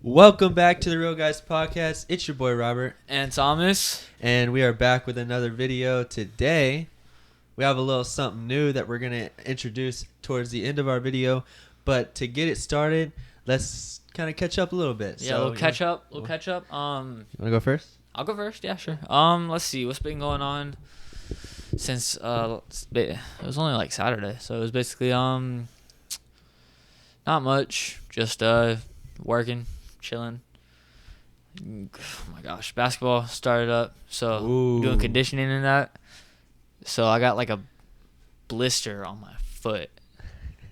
Welcome back to the Real Guys Podcast. It's your boy Robert, And Thomas. and we are back with another video. Today, we have a little something new that we're going to introduce towards the end of our video. But to get it started, let's kind of catch up a little bit. Yeah, we'll catch up. You want to go first? I'll go first. Yeah, sure. Let's see what's been going on since it was only like Saturday, so it was basically not much, just working, chilling. Oh my gosh, basketball started up, so doing conditioning and that. So I got like a blister on my foot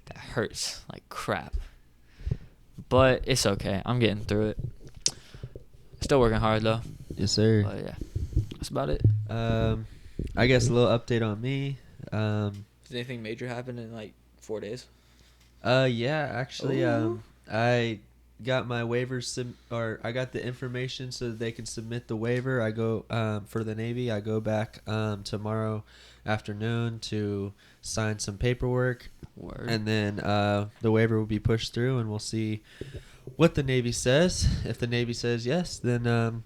that hurts like crap, but it's okay. I'm getting through it. Still working hard though. Yes, sir. But yeah, that's about it. I guess a little update on me. Did anything major happen in like 4 days? Yeah, actually, Ooh. I got my waivers I got the information so that they can submit the waiver. I go for the Navy. I go back tomorrow afternoon to sign some paperwork. Word. And then the waiver will be pushed through, and we'll see what the Navy says. If the Navy says yes, then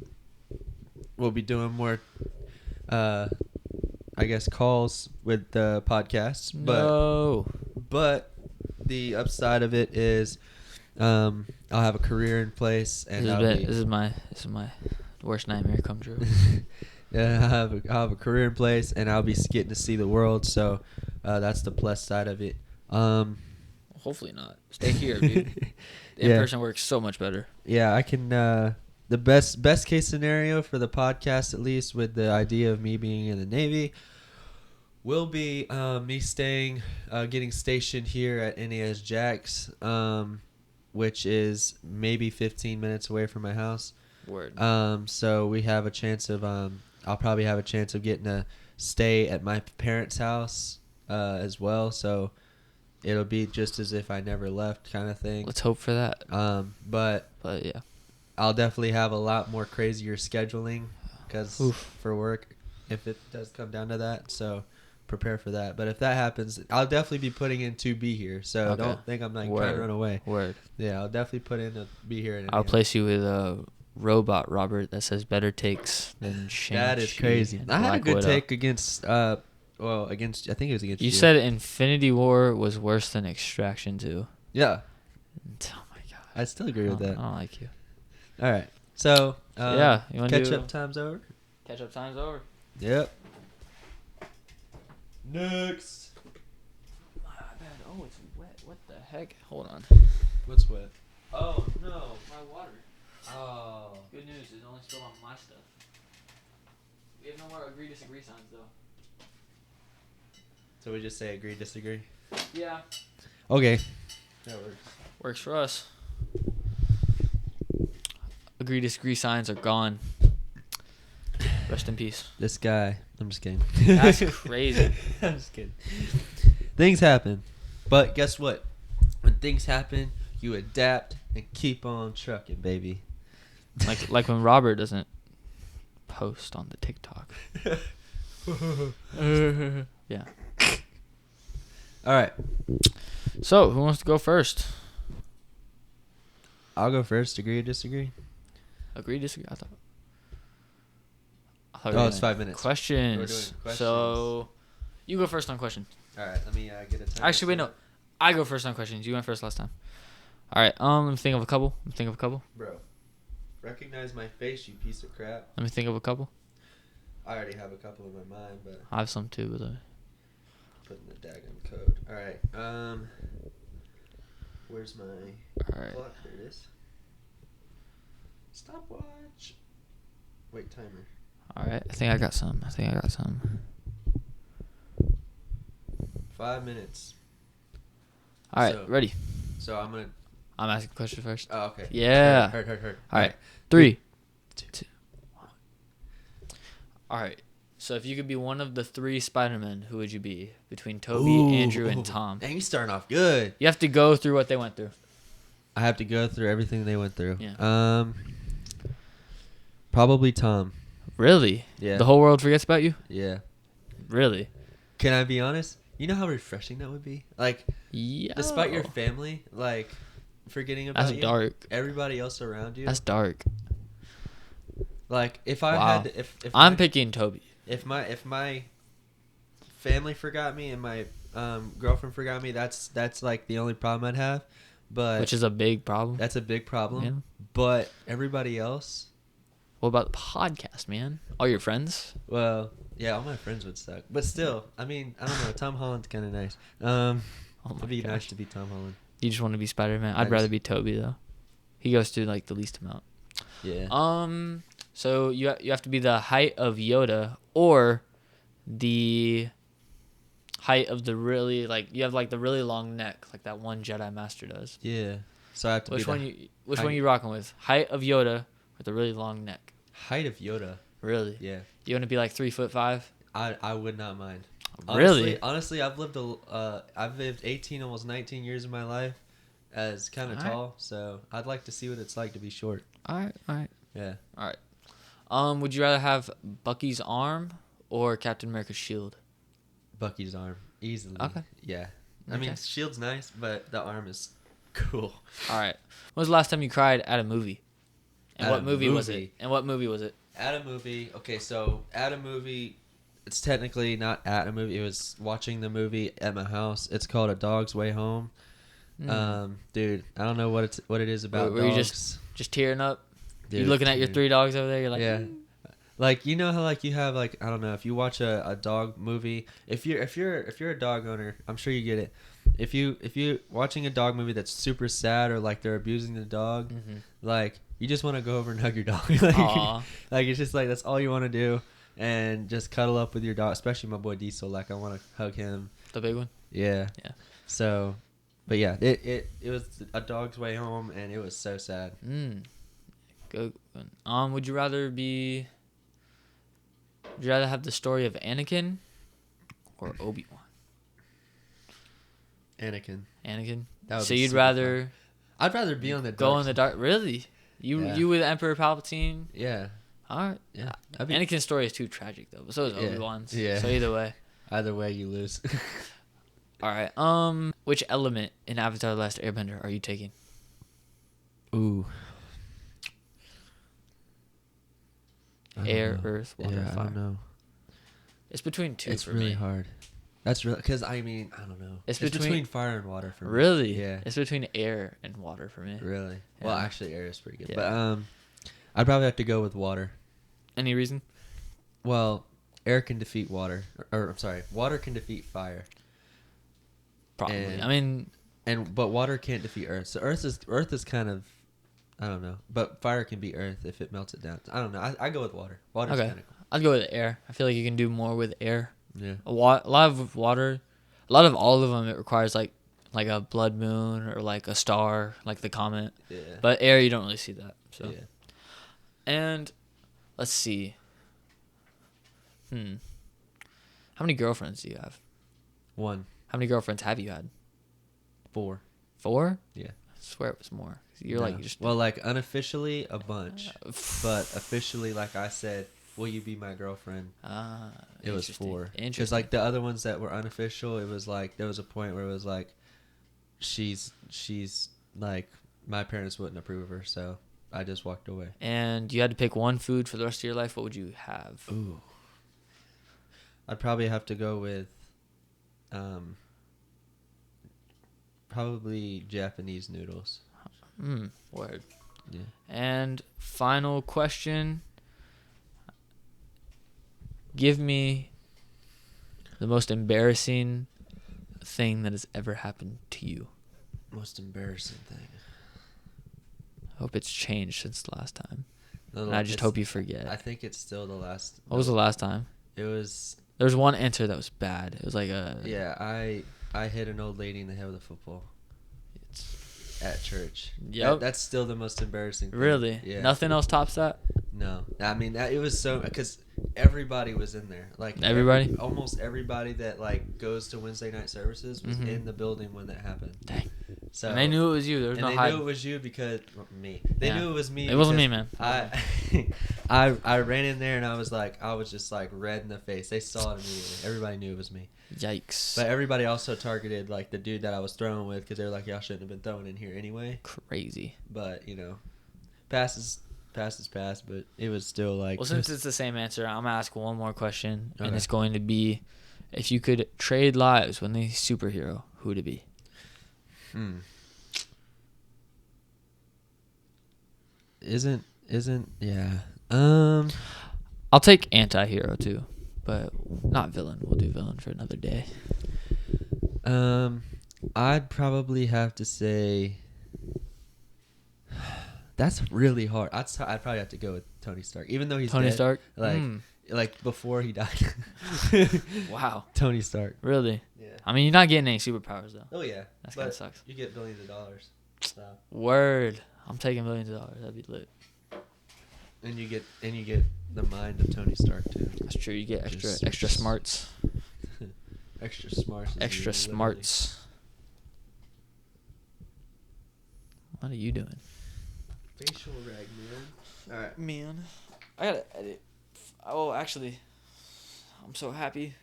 we'll be doing more, I guess, calls with the podcasts. But the upside of it is I'll have a career in place, and this is my worst nightmare come true. Yeah, I'll have a career in place, and I'll be getting to see the world. So that's the plus side of it. Hopefully not. Stay here, dude. In person works so much better. Yeah, I can. The best case scenario for the podcast, at least with the idea of me being in the Navy, will be me staying, getting stationed here at NAS Jax, which is maybe 15 minutes away from my house. Word. So we have a chance of I'll probably have a chance of getting to stay at my parents' house as well. So it'll be just as if I never left, kind of thing. Let's hope for that. But yeah, I'll definitely have a lot more crazier scheduling because for work, if it does come down to that. So prepare for that. But if that happens, I'll definitely be putting in to be here. So don't think I'm like trying to run away. Word. Yeah, I'll definitely put in to be here. I'll place you with a robot Robert that says better takes than Shang-Chi. That is crazy. I had a good take against I think it was against you. You said Infinity War was worse than Extraction 2. Yeah. Oh my god. I still agree with that. I don't like you. All right. So, yeah, you want to catch up time's over? Catch up time's over. Yep. Next. My bad. Oh, it's wet. What the heck? Hold on. What's wet? Oh, no. My water. Oh. Good news, it's only spilled on my stuff. We have no more agree-disagree signs, though. So we just say agree, disagree? Yeah. Okay. That works. Works for us. Agree-disagree signs are gone. Rest in peace. This guy. I'm just kidding. That's crazy. I'm just kidding. Things happen. But guess what? When things happen, you adapt and keep on trucking, baby. Like when Robert doesn't post on the TikTok. Yeah. All right. So, who wants to go first? I'll go first. Agree or disagree? Agree, disagree? I thought Oh, it's 5 minutes. Questions. We're doing questions. So, you go first on questions. All right. Let me get a time. Actually, wait, no. I go first on questions. You went first last time. All right. Let me think of a couple. Bro, recognize my face, you piece of crap. Let me think of a couple. I already have a couple in my mind, but I have some too, but putting the daggum code. All right. Where's my clock? There it is. Stopwatch. Wait, timer. all right. I think I got some. 5 minutes. All right, So- ready. So I'm asking the question first. Oh, okay. Yeah. Heard. All right. 3, 2, 1. All right. So if you could be one of the 3 Spider-Men, who would you be? Between Toby, Andrew, and Tom. Dang, you starting off good. You have to go through what they went through. I have to go through everything they went through. Yeah. Probably Tom. Really? Yeah. The whole world forgets about you? Yeah. Really? Can I be honest? You know how refreshing that would be? Like, Yeah. despite your family, like, forgetting about That's you. dark. Everybody else around you. That's dark. Like if I Wow. had to, if I'm my, picking Toby. if my family forgot me and my girlfriend forgot me, that's like the only problem I'd have. But Which is a big problem. that's a big problem. Yeah. But everybody else, What about the podcast, man? All your friends? well, yeah, all my friends would suck. But still, I mean, I don't know. Tom Holland's kind of nice. Oh It'd my be gosh. nice to be Tom Holland. You just want to be Spider-Man? I I'd rather just- be Toby though. He goes through like the least amount. Yeah. So you have to be the height of Yoda or the height of the really you have like the really long neck like that one Jedi Master does. Yeah. So I have to Which be one the which height- one you rocking with? Height of Yoda or the really long neck? height of Yoda. Really? Yeah. You want to be like 3'5"? I would not mind. Really? Honestly, I've lived 18, almost 19 years of my life as kind of Alright. tall, so I'd like to see what it's like to be short. All right. Yeah. Would you rather have Bucky's arm or Captain America's shield? Bucky's arm, easily. Okay. Yeah. I mean, Okay. shield's nice, but the arm is cool. All right. When was the last time you cried at a movie? And At what a movie was movie? it? And what movie was it? At a movie, okay, so at a movie, it's technically not at a movie. It was watching the movie at my house. It's called A Dog's Way Home. Dude, I don't know what it is about Were you dogs. just tearing up? Dude, You looking at your dude. 3 dogs over there? You're like, Yeah. Like, you know how like you have like, I don't know, if you watch a dog movie, if you're a dog owner, I'm sure you get it. If you watching a dog movie that's super sad or like they're abusing the dog, Mhm. like you just want to go over and hug your dog. Aw. Like it's just like that's all you want to do and just cuddle up with your dog, especially my boy Diesel. Like I want to hug him. The big one? Yeah. Yeah. So, but yeah, it was A Dog's Way Home and it was so sad. Good one. Would you rather have the story of Anakin or Obi-Wan? Anakin. Anakin? That would So be you'd super rather fun. I'd rather be on the go dark in the dark? Really? Yeah. You with Emperor Palpatine? Yeah. All right. Yeah. That'd be- Anakin's story is too tragic though, but so is Yeah. Obi-Wan's. Yeah. So either way. Either way, you lose. All right. Which element in Avatar: The Last Airbender are you taking? Ooh. I don't Air, know. earth, water, Yeah, fire. I don't know. It's between two It's for really me. hard. That's really because I mean I don't know. It's It's between- between fire and water for me. Really? Yeah. It's between air and water for me. Really. Well, Yeah. actually, air is pretty good. Yeah. But I'd probably have to go with water. Any reason? Well, air can defeat water, or I'm sorry, water can defeat fire, Probably. And- I mean, but water can't defeat earth. So earth is kind of, I don't know, but fire can beat earth if it melts it down. I don't know. I go with water. Water's okay. kind of cool. I'd go with air. I feel like you can do more with air. Yeah. A lot of water, a lot of all of them. It requires like a blood moon or like a star, like the comet. Yeah. But air, you don't really see that. So. Yeah. And let's see. How many girlfriends do you have? 1, How many girlfriends have you had? 4. 4? Yeah. I swear it was more. You're No. like just. Well, like unofficially a bunch, but officially, like I said, will you be my girlfriend? It was 4. Because Interesting. like the other ones that were unofficial, it was like there was a point where it was like, she's like my parents wouldn't approve of her, so I just walked away. And you had to pick one food for the rest of your life. What would you have? Ooh. I'd probably have to go with, probably Japanese noodles. Word. Yeah. And final question. Give me the most embarrassing thing that has ever happened to you. Most embarrassing thing. I hope it's changed since the last time. No, And I just it's- hope you forget. I think it's still the last. What was the last time? It was. There was one answer that was bad. It was like a... Yeah, I hit an old lady in the head with a football. At church. Yep. That's still the most embarrassing thing. Really? Yeah. Nothing else tops that? No. I mean, it was so... Because everybody was in there. Like Everybody? Almost everybody that, like, goes to Wednesday night services was Mhm. in the building when that happened. Dang. So And they knew it was you. There was and no they hiding. knew it was you because me. They knew it was me. It wasn't me, man. I ran in there and I was just like red in the face. They saw it immediately. Everybody knew it was me. Yikes. But everybody also targeted like the dude that I was throwing with because they were like, y'all shouldn't have been throwing in here anyway. Crazy. But pass is pass. But it was still like. Well, since it's the same answer, I'm gonna ask one more question, and Okay. it's going to be, if you could trade lives with any superhero, who'd it be? Isn't yeah. I'll take anti-hero too, but not villain. We'll do villain for another day. I'd probably have to say that's really hard. I'd probably have to go with Tony Stark, even though he's Tony dead. Stark. Like before he died. Wow. Tony Stark. Really? Yeah. I mean, you're not getting any superpowers though. Oh yeah. That kind of But sucks. you get billions of dollars. So. Word. I'm taking millions of dollars. That'd be lit. And you get the mind of Tony Stark too. That's true. You get Just- extra smarts. Extra smarts. Extra smarts. What are you doing? Facial rag, man. All right. Man, I gotta edit. Oh, actually, I'm so happy.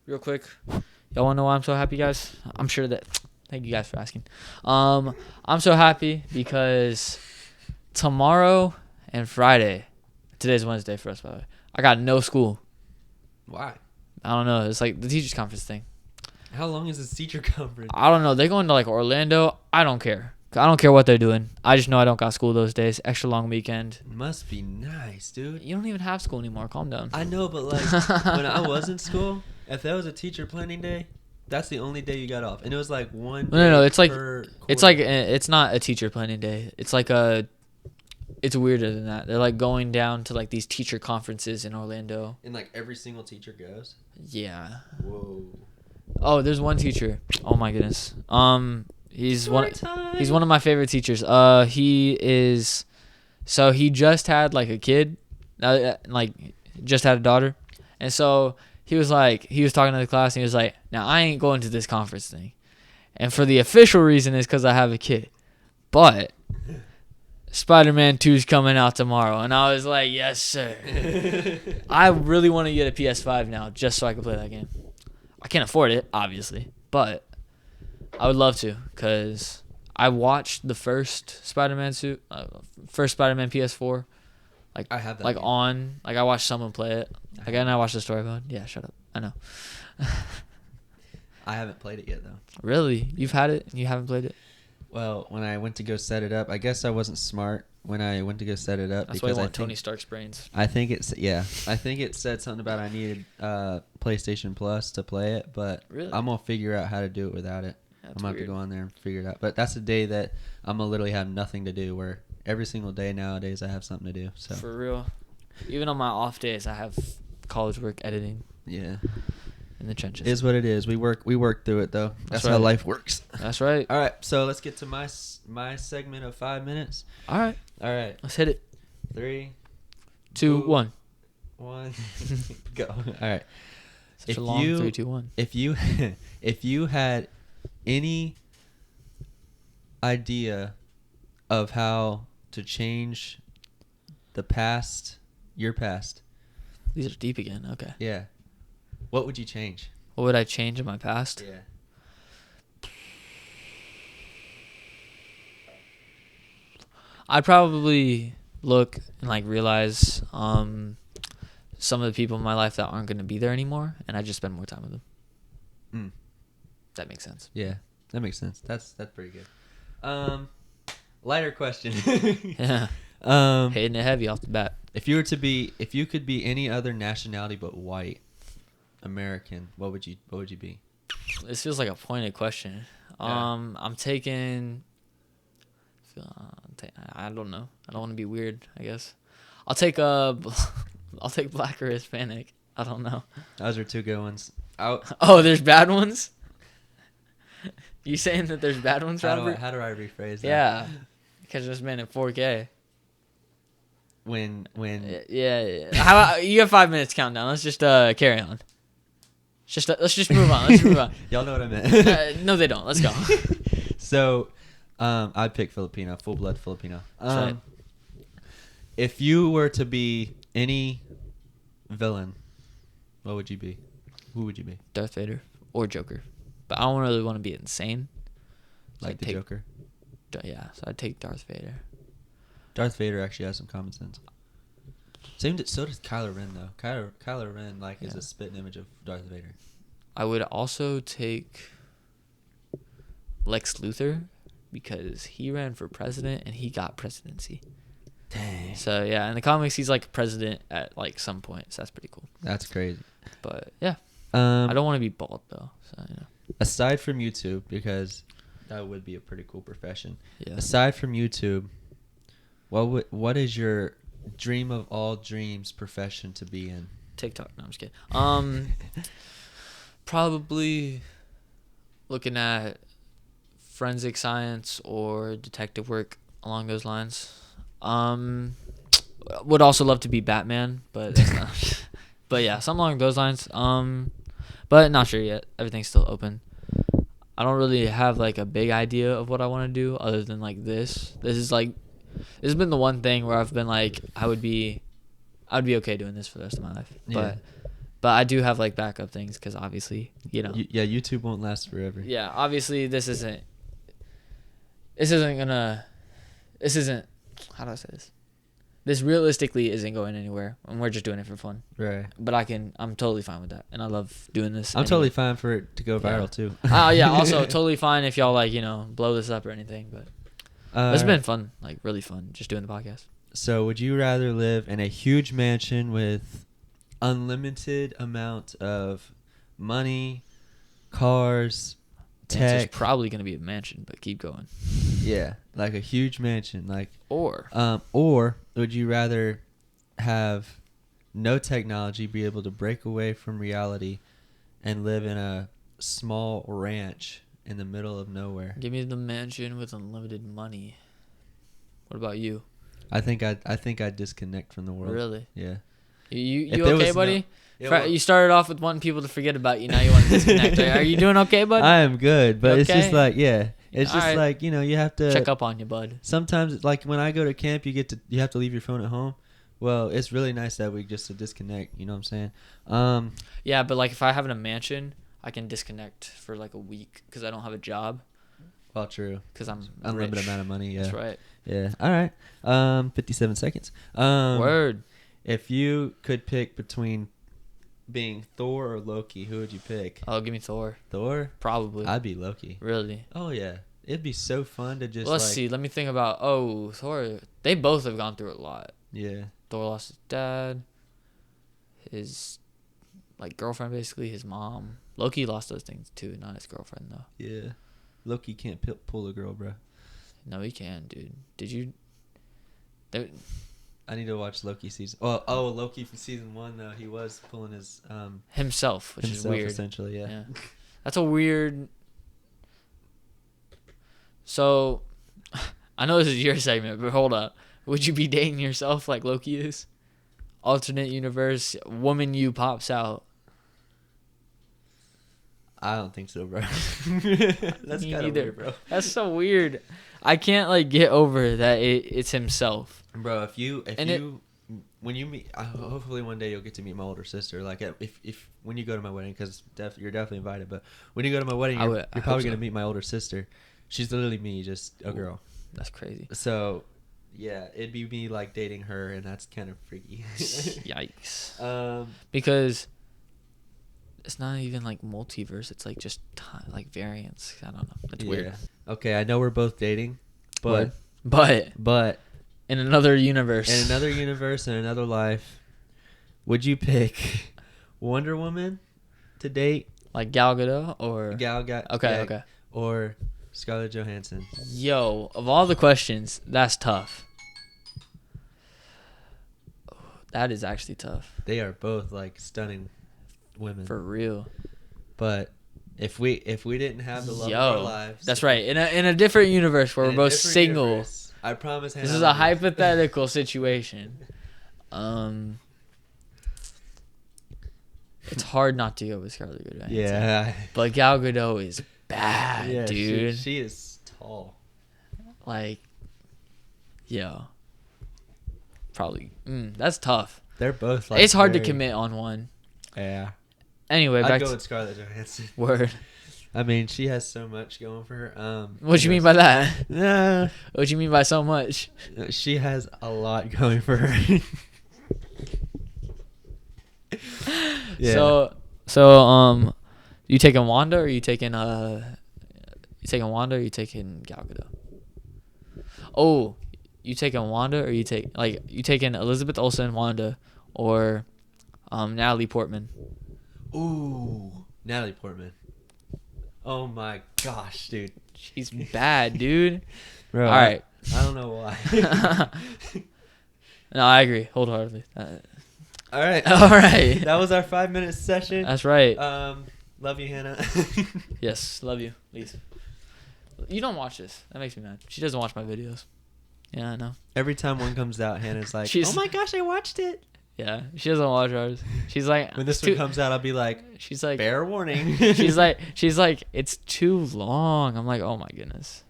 Real quick, y'all wanna know why I'm so happy, guys? I'm sure that. Thank you guys for asking. I'm so happy because tomorrow and Friday, today's Wednesday for us, by the way, I got no school. Why? I don't know. It's like the teachers conference thing. How long is this teacher conference? I don't know. They're going to like Orlando. I don't care. I don't care what they're doing. I just know I don't got school those days. Extra long weekend. Must be nice, dude. You don't even have school anymore. Calm down. I know, but like when I was in school, if there was a teacher planning day, that's the only day you got off, and it was like one. No. day It's like per it's quarter. like it's not a teacher planning day. It's like it's weirder than that. They're like going down to like these teacher conferences in Orlando. and like every single teacher goes. Yeah. Whoa. Oh, there's one teacher. Oh my goodness. He's one. Story He's time. one of my favorite teachers. He is. So he just had like a kid, like just had a daughter, and so he was talking to the class and he was like, "Now I ain't going to this conference thing, and for the official reason is because I have a kid, but Spider-Man 2 is coming out tomorrow," and I was like, "Yes, sir." I really want to get a PS5 now just so I can play that game. I can't afford it, obviously, but I would love to because I watched the first Spider-Man suit, first Spider-Man PS4, I have that. like game. I watched someone play it. Like, and I watched the story mode. Yeah, shut up. I know. I haven't played it yet though. Really? You've had it and you haven't played it? Well, when I went to go set it up, I guess I wasn't smart when I went to go set it up That's why I because want Tony Stark's brains. I think I think it said something about I needed PlayStation Plus to play it, but Really? I'm gonna figure out how to do it without it. That's I'm gonna have to weird. go on there and figure it out. But that's a day that I'm gonna literally have nothing to do. Where every single day nowadays I have something to do. So For real. Even on my off days, I have college work editing yeah, in the trenches. it is what it is. We work through it though. That's how right. life works. That's right. All right, so let's get to my segment of 5 minutes. All right. All right, Let's hit it. 3, 2, 1. 1, go. All right. Such If a long you- 3, 2, 1. If you had any idea of how to change your past, These are deep again. Okay. yeah, what would you change? What would I change in my past? Yeah. I'd probably look and like realize some of the people in my life that aren't going to be there anymore, and I just spend more time with them. Mm. That makes sense. Yeah, that makes sense. That's pretty good. Lighter question. Yeah. Hitting it heavy off the bat. If you could be any other nationality but white, American, what would you be? This feels like a pointed question. Yeah. I'm taking. I don't know. I don't want to be weird. I guess I'll take I'll take black or Hispanic. I don't know. Those are two good ones. Out. Oh, there's bad ones. You saying that there's bad ones, How Robert? do I rephrase that? Yeah, catch this man in 4K. When Yeah. How about, you have 5 minutes countdown. Let's just carry on. Let's just move on. Let's move on. y'all know what I meant. No, they don't. Let's go. So, I'd pick Filipino, full blood Filipino. Right. If you were to be any villain, what would you be? Who would you be? Darth Vader or Joker. But I don't really want to be insane. So Like I'd the take, Joker? Yeah, so I'd take Darth Vader. Darth Vader actually has some common sense. So does Kylo Ren, though. Kylo Ren is a spitting image of Darth Vader. I would also take Lex Luthor because he ran for president and he got presidency. Dang. So, yeah, in the comics, he's like president at like some point. So that's pretty cool. That's crazy. But, yeah. I don't want to be bald, though. So, Aside from YouTube, because that would be a pretty cool profession. Yeah. Aside from YouTube, what is your dream of all dreams profession to be in? TikTok. No, I'm just kidding. Probably looking at forensic science or detective work along those lines. Would also love to be Batman, but that's not. But yeah, something along those lines. But not sure yet. Everything's still open. I don't really have like a big idea of what I want to do other than like this. This has been the one thing where I've been like I'd be okay doing this for the rest of my life. Yeah. But I do have like backup things because obviously, YouTube won't last forever. Yeah, obviously this isn't how do I say this? This realistically isn't going anywhere, and we're just doing it for fun. Right. But I'm totally fine with that, and I love doing this. I'm totally fine for it to go viral too. Yeah, also totally fine if y'all blow this up or anything, but it's been fun, like really fun, just doing the podcast. So would you rather live in a huge mansion with unlimited amount of money, cars, tech? It's probably gonna be a mansion, but keep going. Yeah, like a huge mansion, or would you rather have no technology, be able to break away from reality, and live in a small ranch in the middle of nowhere? Give me the mansion with unlimited money. What about you? I think I'd disconnect from the world. Really? Yeah. You okay, buddy? You started off with wanting people to forget about you. Now you want to disconnect. Are you doing okay, bud? I am good, but it's just okay? It's just right. You have to check up on you, bud. Sometimes, like when I go to camp, you have to leave your phone at home. Well, it's really nice that we just to disconnect. You know what I'm saying? Yeah, but like if I have in a mansion, I can disconnect for like a week because I don't have a job. Well, true. Because I'm unlimited rich. amount of money. Yeah. That's right. Yeah. All right. 57 seconds. Word. If you could pick between being Thor or Loki, who would you pick? Oh, give me Thor. Thor? Probably. I'd be Loki. Really? Oh yeah. It'd be so fun to just. Let's see. Let me think about. Oh, Thor. They both have gone through a lot. Yeah. Thor lost his dad. His girlfriend, basically his mom. Loki lost those things too, not his girlfriend though. Yeah. Loki can't pull a girl, bro. No, he can, dude. Did you? I need to watch Loki season. Oh, Loki for season 1 though. He was pulling his himself, which is weird. Essentially, yeah. That's a weird. So, I know this is your segment, but hold up. Would you be dating yourself like Loki is? Alternate universe, woman you pops out. I don't think so, bro. That's kind of weird, bro. That's so weird. I can't get over that it's himself. Bro, when you meet, hopefully one day you'll get to meet my older sister. Like if when you go to my wedding, because you're definitely invited. But when you go to my wedding, you're probably gonna meet my older sister. She's literally me, just a girl. That's crazy. So, yeah, it'd be me dating her, and that's kind of freaky. Yikes. Because it's not even multiverse. It's just variants. I don't know. That's weird. Okay, I know we're both dating, but in another universe. In another universe, in another life, would you pick Wonder Woman to date? Like Gal Gadot or Okay. Or Scarlett Johansson? Yo, of all the questions, that's tough. That is actually tough. They are both stunning women. For real. But if we didn't have the love of our lives, that's right. In a different universe where we're both single. Universe, I promise. This is a hypothetical situation. It's hard not to go with Scarlett Johansson. Yeah. But Gal Gadot is bad, dude. She is all. Like, yo, probably. That's tough. They're both like. It's hard to commit on one. Yeah. Anyway, I'd back go to with Scarlett Johansson. word. I mean, she has so much going for her. What you mean by that? Nah, What you mean by so much? she has a lot going for her. Yeah. So, you taking Wanda or you taking Gal Gadot? Oh, you taking Wanda or you taking Elizabeth Olsen, Wanda, or Natalie Portman? Ooh, Natalie Portman. Oh my gosh, dude. She's bad, dude. Bro, All right. I don't know why. No, I agree wholeheartedly. All right. All right. That was our 5-minute session. That's right. Love you, Hannah. Yes, love you, Lisa. You don't watch this. That makes me mad. She doesn't watch my videos. Yeah, I know. Every time one comes out, Hannah's like, She's- "Oh my gosh, I watched it." Yeah, she doesn't watch ours. She's like, When this "It's one too-" comes out, I'll be like, She's like, "Fair warning." she's like, it's too long. I'm like, oh my goodness.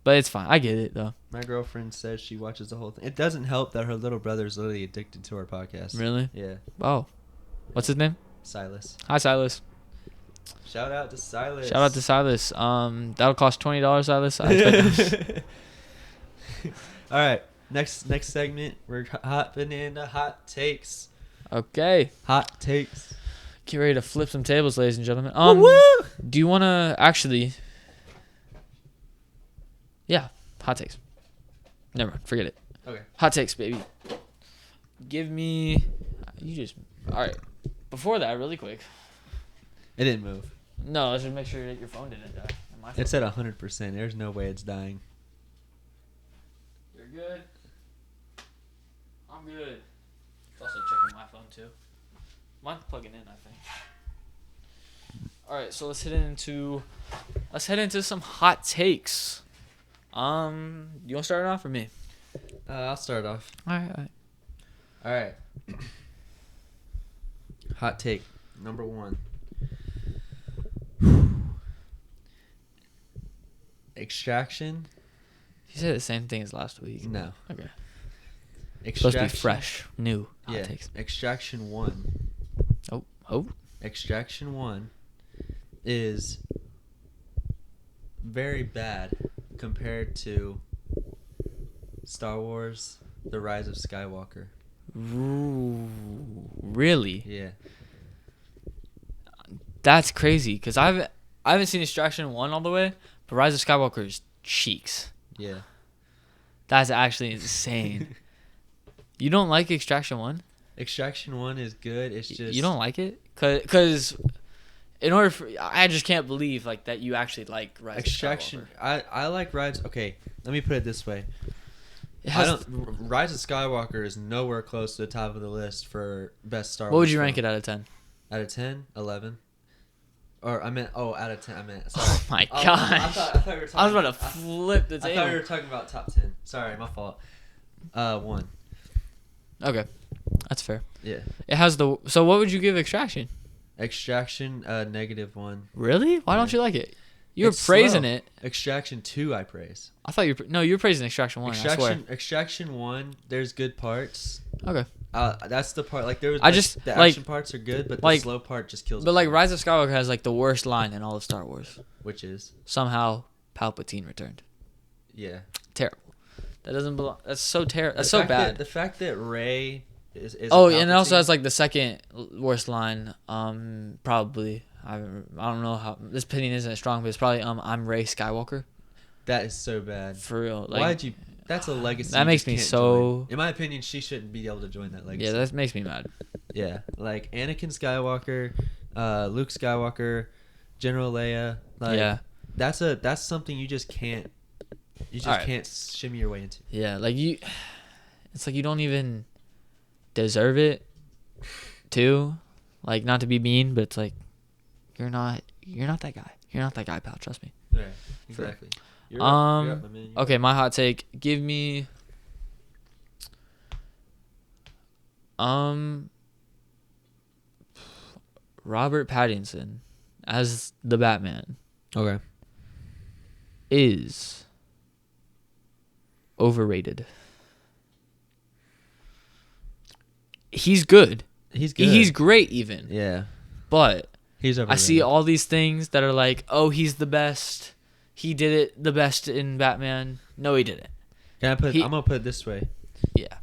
But it's fine. I get it though. My girlfriend says she watches the whole thing. It doesn't help that her little brother's literally addicted to our podcast. Really? Yeah. Oh, what's his name? Silas. Hi, Silas. Shout out to Silas. Shout out to Silas. That'll cost $20, Silas. I expect All right. Next segment, we're hopping into hot takes. Okay. Hot takes. Get ready to flip some tables, ladies and gentlemen. Woo! Do you want to actually? Yeah, hot takes. Never mind. Forget it. Okay. Hot takes, baby. Give me. All right. Before that, really quick. It didn't move. No, let's just make sure that your phone didn't die. And my phone- It's at 100%. There's no way it's dying. You're good. I'm good. It's also checking my phone too. Mine's plugging in, I think. All right, so let's head into some hot takes. You want to start it off or me? I'll start off. All right. All right. Hot take number 1. Extraction? You said the same thing as last week. No. Okay. Extraction. Supposed to be fresh, new hot Yeah. takes. Extraction 1. Oh. Extraction 1 is very bad compared to Star Wars: The Rise of Skywalker. Ooh, really? Yeah. That's crazy because I haven't seen Extraction 1 all the way, but Rise of Skywalker is cheeks. Yeah. That's actually insane. You don't like Extraction 1? Extraction 1 is good. It's just You don't like it? Cuz in order for I just can't believe like that you actually like Rise Extraction. of Skywalker. I like Rise. Okay, let me put it this way. It I has, don't. Rise of Skywalker is nowhere close to the top of the list for best Star Wars. what would you rank it out of 10? Out of 10, 11. Or I meant out of 10. I meant sorry. Oh my I gosh. thought you were talking, I was about to flip the I thought you table. were talking about top 10. Sorry, my fault. 1. Okay. That's fair. Yeah. It has the So what would you give Extraction? Extraction -1. Really? Why don't Yeah. you like it? You were It's praising slow. it. Extraction 2 I praise. I thought you were praising Extraction 1, I swear. Extraction 1, there's good parts. Okay. That's the part like there was I just, the like- action parts are good, but like- the slow part just kills But it, like Rise of Skywalker has like the worst line in all of Star Wars. which is Somehow Palpatine returned. yeah. Terrible. That doesn't belong. That's so terrible. That's The so fact bad. the fact that Rey is Oh, a and it also Palpatine- has like the second worst line. Probably. I don't know how this opinion isn't as strong, but it's probably I'm Rey Skywalker. that is so bad. For real. Like, Why'd you? That's a legacy. That you makes just me can't so- join. In my opinion, she shouldn't be able to join that legacy. yeah, that makes me mad. Yeah, like Anakin Skywalker, Luke Skywalker, General Leia. Like, Yeah. that's something you just can't. You just Alright. can't shimmy your way into. Yeah, like it's like you don't even deserve it too. Like, not to be mean, but it's like you're not that guy. You're not that guy, pal. Trust me. Right. Exactly. You're up, my man. Okay, my hot take. Give me Robert Pattinson as the Batman. Okay. is overrated. He's good. He's good. He's great even. Yeah. But He's overrated. I see all these things that are like, oh, he's the best. He did it the best in Batman. No, he didn't. I'm gonna put it this way. Yeah.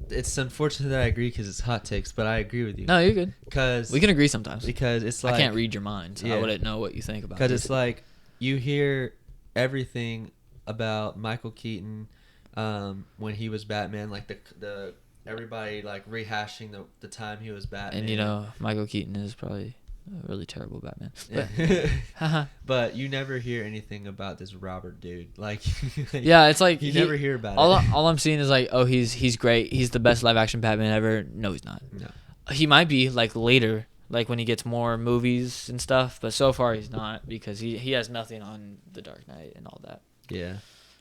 It's unfortunate that I agree because it's hot takes, but I agree with you. No, you're good. Because we can agree sometimes. Because it's like I can't read your mind, so I wouldn't know what you think about it. Because it's like you hear everything about Michael Keaton when he was Batman, like the everybody like rehashing the time he was Batman. And Michael Keaton is probably a really terrible Batman. But, but you never hear anything about this Robert dude. Like yeah, it's like you never hear about it. All I'm seeing is like, oh, he's great. He's the best live action Batman ever. No, he's not. No. He might be like later, like when he gets more movies and stuff, but so far he's not because he has nothing on The Dark Knight and all that. Yeah.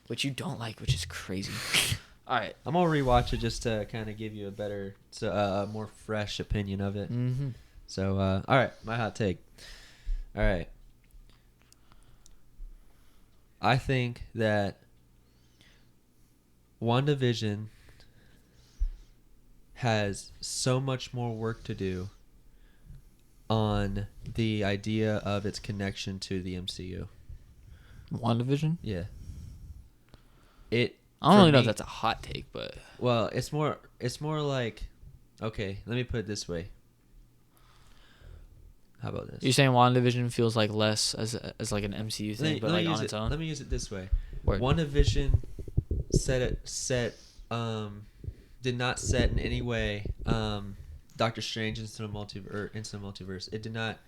Which you don't like, which is crazy. All right. I'm gonna rewatch it just to kind of give you a better, more fresh opinion of it. Mm-hmm. So, all right, my hot take. All right. I think that WandaVision has so much more work to do on the idea of its connection to the MCU. WandaVision? Yeah. I don't really know if that's a hot take, but well, it's more like, okay, let me put it this way. How about this? You're saying WandaVision feels like less as like an MCU thing, but like on its own? Let me use it this way. Word. WandaVision did not set in any way Doctor Strange into the multiverse. It did not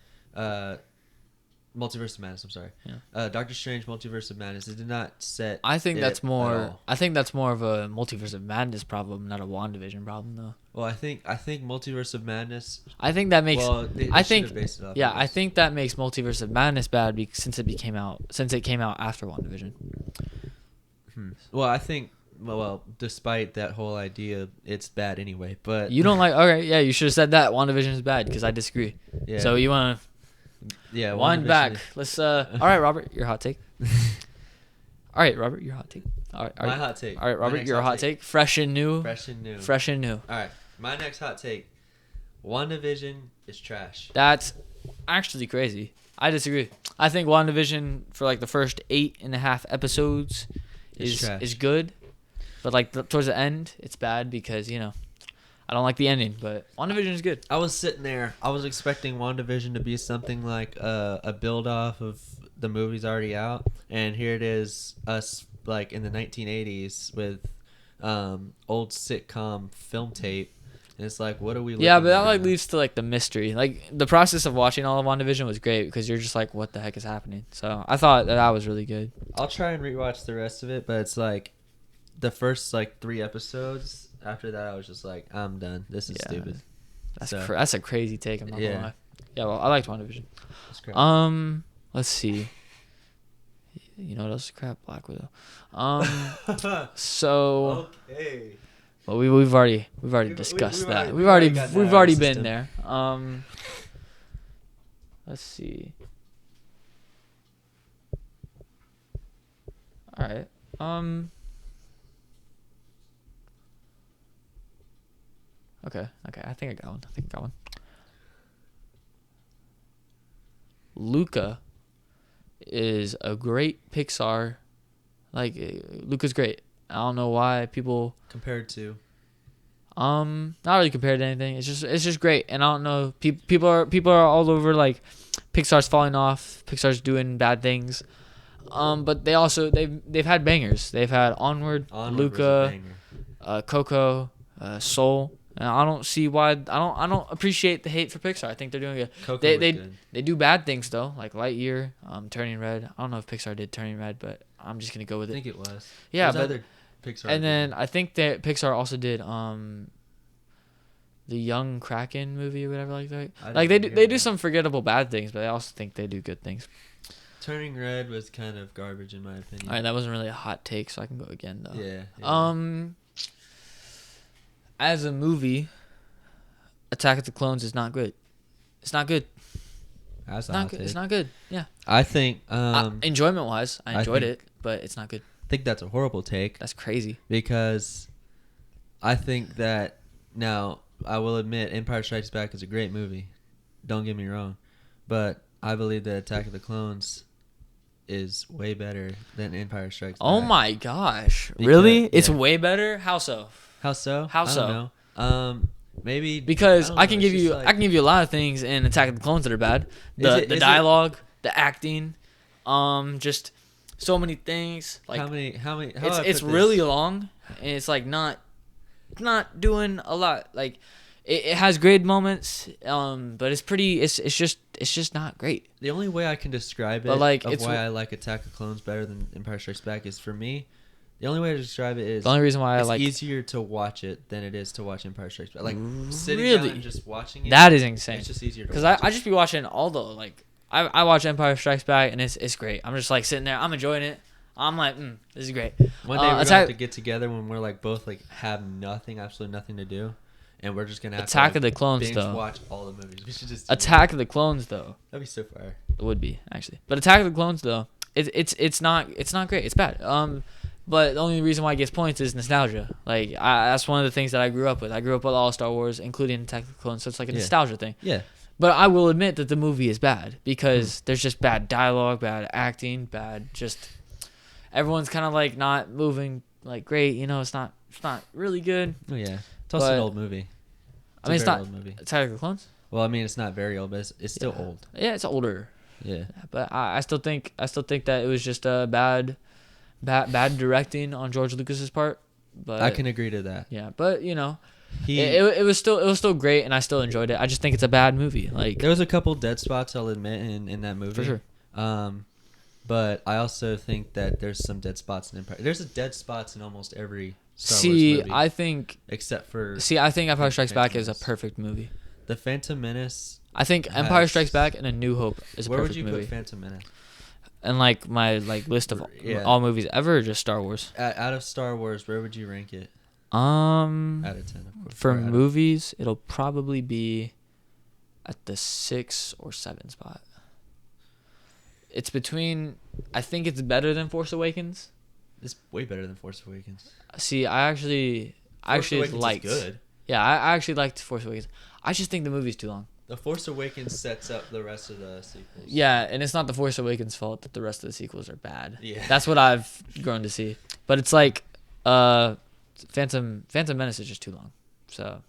Multiverse of Madness. I'm sorry. Yeah. Doctor Strange Multiverse of Madness. It did not set. I think that's more. I think that's more of a Multiverse of Madness problem, not a WandaVision problem, though. Well, I think Multiverse of Madness. I think that makes. Well, I think. Yeah, I think that makes Multiverse of Madness bad since it came out after WandaVision. Well, I think. Well, despite that whole idea, it's bad anyway. But you don't like. Okay, yeah, you should have said that WandaVision is bad because I disagree. Yeah. So you want to. Yeah, wind back. Let's. All right, Robert, your hot take. All right, Robert, your hot take. All right, my hot take. All right, Robert, your hot take. Fresh and new. Fresh and new. Fresh and new. All right, my next hot take. WandaVision is trash. That's actually crazy. I disagree. I think WandaVision for like the first 8.5 episodes is good, but like towards the end, it's bad because I don't like the ending, but WandaVision is good. I was sitting there. I was expecting WandaVision to be something like a build-off of the movies already out. And here it is, us like in the 1980s with old sitcom film tape. And it's like, what are we looking at? Yeah, but that like leads to like the mystery. Like the process of watching all of WandaVision was great because you're just like, what the heck is happening? So I thought that was really good. I'll try and rewatch the rest of it, but it's like the first like 3 episodes. After that, I was just like, I'm done. This is stupid. That's a crazy take. I'm not gonna lie. Yeah, well, I liked WandaVision. That's great. Let's see. You know what else is crap? Black Widow. So. Okay. Well, we've already discussed that. We've already been there. Let's see. All right. Okay. I think I got one. Luca is a great Pixar. Like Luca's great. I don't know why people compared to. Not really compared to anything. It's just great, and I don't know. People are all over like Pixar's falling off. Pixar's doing bad things. But they've had bangers. They've had Onward Luca, Coco, Soul. And I don't see why. I don't appreciate the hate for Pixar. I think they're doing good. Coco they do bad things though, like Lightyear, Turning Red. I don't know if Pixar did Turning Red, but I'm just gonna go with it. I think it was. Yeah, but Pixar. And then I think that Pixar also did the Young Kraken movie or whatever like that. Like they do some forgettable bad things, but I also think they do good things. Turning Red was kind of garbage in my opinion. All right, that wasn't really a hot take, so I can go again though. Yeah. As a movie, Attack of the Clones is not good. It's not good. That's not good. It's not good. Yeah. I think enjoyment wise, I enjoyed it, but it's not good. I think that's a horrible take. That's crazy. Because I think that now I will admit Empire Strikes Back is a great movie. Don't get me wrong, but I believe that Attack of the Clones is way better than Empire Strikes Back. Oh my gosh! Really? Yeah. It's way better. How so? How so? How so? I don't know. Maybe because I can give you I can give you a lot of things in Attack of the Clones that are bad. The dialogue, the acting, just so many things. Like how many? It's really long, and it's like not doing a lot. Like it has great moments, but it's pretty. It's just not great. The only way I can describe it, like, of why I like Attack of the Clones better than Empire Strikes Back, is for me. The only way to describe it is the only reason why it's easier to watch it than it is to watch Empire Strikes Back. Like sitting down and just watching it. That is insane. It's just easier to watch. Because I just be watching all the like I watch Empire Strikes Back and it's great. I'm just like sitting there. I'm enjoying it. I'm like, this is great. One day we're gonna have to get together when we're like both like have absolutely nothing to do, and we're just gonna have Attack to of the Clones binge though. Watch all the movies. We should just Attack of the Clones though. That'd be so fire. It would be actually, but Attack of the Clones though, it's not great. It's bad. But the only reason why it gets points is nostalgia. Like that's one of the things that I grew up with. I grew up with all Star Wars, including Attack of the Clones, so it's like a nostalgia thing. Yeah. But I will admit that the movie is bad because there's just bad dialogue, bad acting, bad just everyone's kind of like not moving like great. You know, it's not really good. Oh yeah, it's also an old movie. It's not old movie. Attack of the Clones. Well, I mean, it's not very old, but it's still old. Yeah, it's older. Yeah. But I still think that it was just a bad directing on George Lucas's part. But I can agree to that. Yeah, but you know, it was still great, and I still enjoyed it. I just think it's a bad movie. Like there was a couple dead spots, I'll admit, in that movie. For sure. But I also think that there's some dead spots in Empire. There's dead spots in almost every Star Wars movie. I think I think Empire Strikes Back is a perfect movie. The Phantom Menace. I think Empire Strikes Back and A New Hope is a perfect movie. Where would you put Phantom Menace? And like my list of all movies ever, or just Star Wars. Out of Star Wars, where would you rank it? Out of 10, of course. For movies, it'll probably be at the 6 or 7 spot. It's between. I think it's better than Force Awakens. It's way better than Force Awakens. See, I actually liked. Is good. Yeah, I actually liked Force Awakens. I just think the movie's too long. The Force Awakens sets up the rest of the sequels. Yeah, and it's not the Force Awakens' fault that the rest of the sequels are bad. Yeah. That's what I've grown to see. But it's like Phantom Menace is just too long. So,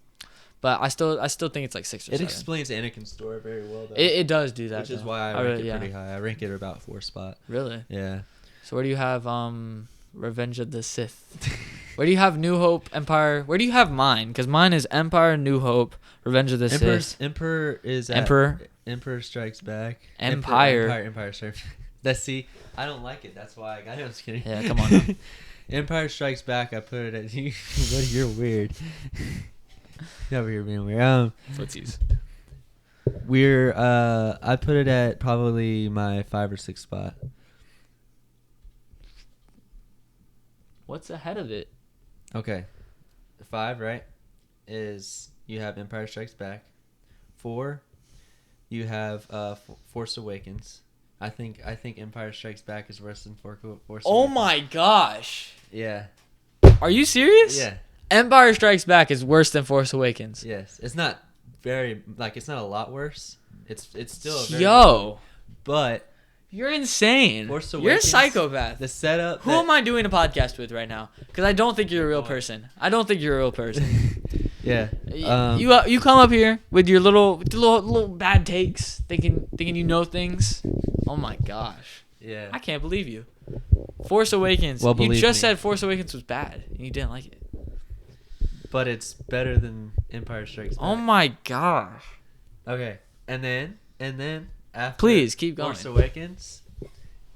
but I still think it's like 6 or 7. It explains Anakin's story very well, though. It does do that. Which is why I rank it pretty high. I rank it about 4 spot. Really? Yeah. So where do you have Revenge of the Sith? Where do you have New Hope, Empire? Where do you have mine? Because mine is Empire, New Hope, Revenge of the Sith. Emperor Strikes Back. Empire Strikes Back. See, I don't like it. That's why I got it. I'm just kidding. Yeah, come on. Empire Strikes Back, I put it at... You're weird. You're over here being weird. Footsies. I put it at probably my 5 or 6 spot. What's ahead of it? Okay. 5, right, is you have Empire Strikes Back. 4, you have Force Awakens. I think Empire Strikes Back is worse than Force Awakens. Oh my gosh. Yeah. Are you serious? Yeah. Empire Strikes Back is worse than Force Awakens. Yes. It's not it's not a lot worse. It's still a very Yo. But you're insane. Force Awakens, you're a psychopath. The setup. Who am I doing a podcast with right now? Because I don't think you're a real person. Yeah. You come up here with your little bad takes, thinking you know things. Oh my gosh. Yeah. I can't believe you. Force Awakens. Well, you just said Force Awakens was bad, and you didn't like it. But it's better than Empire Strikes Back. Oh my gosh. Okay. And then after please keep going. Force Awakens,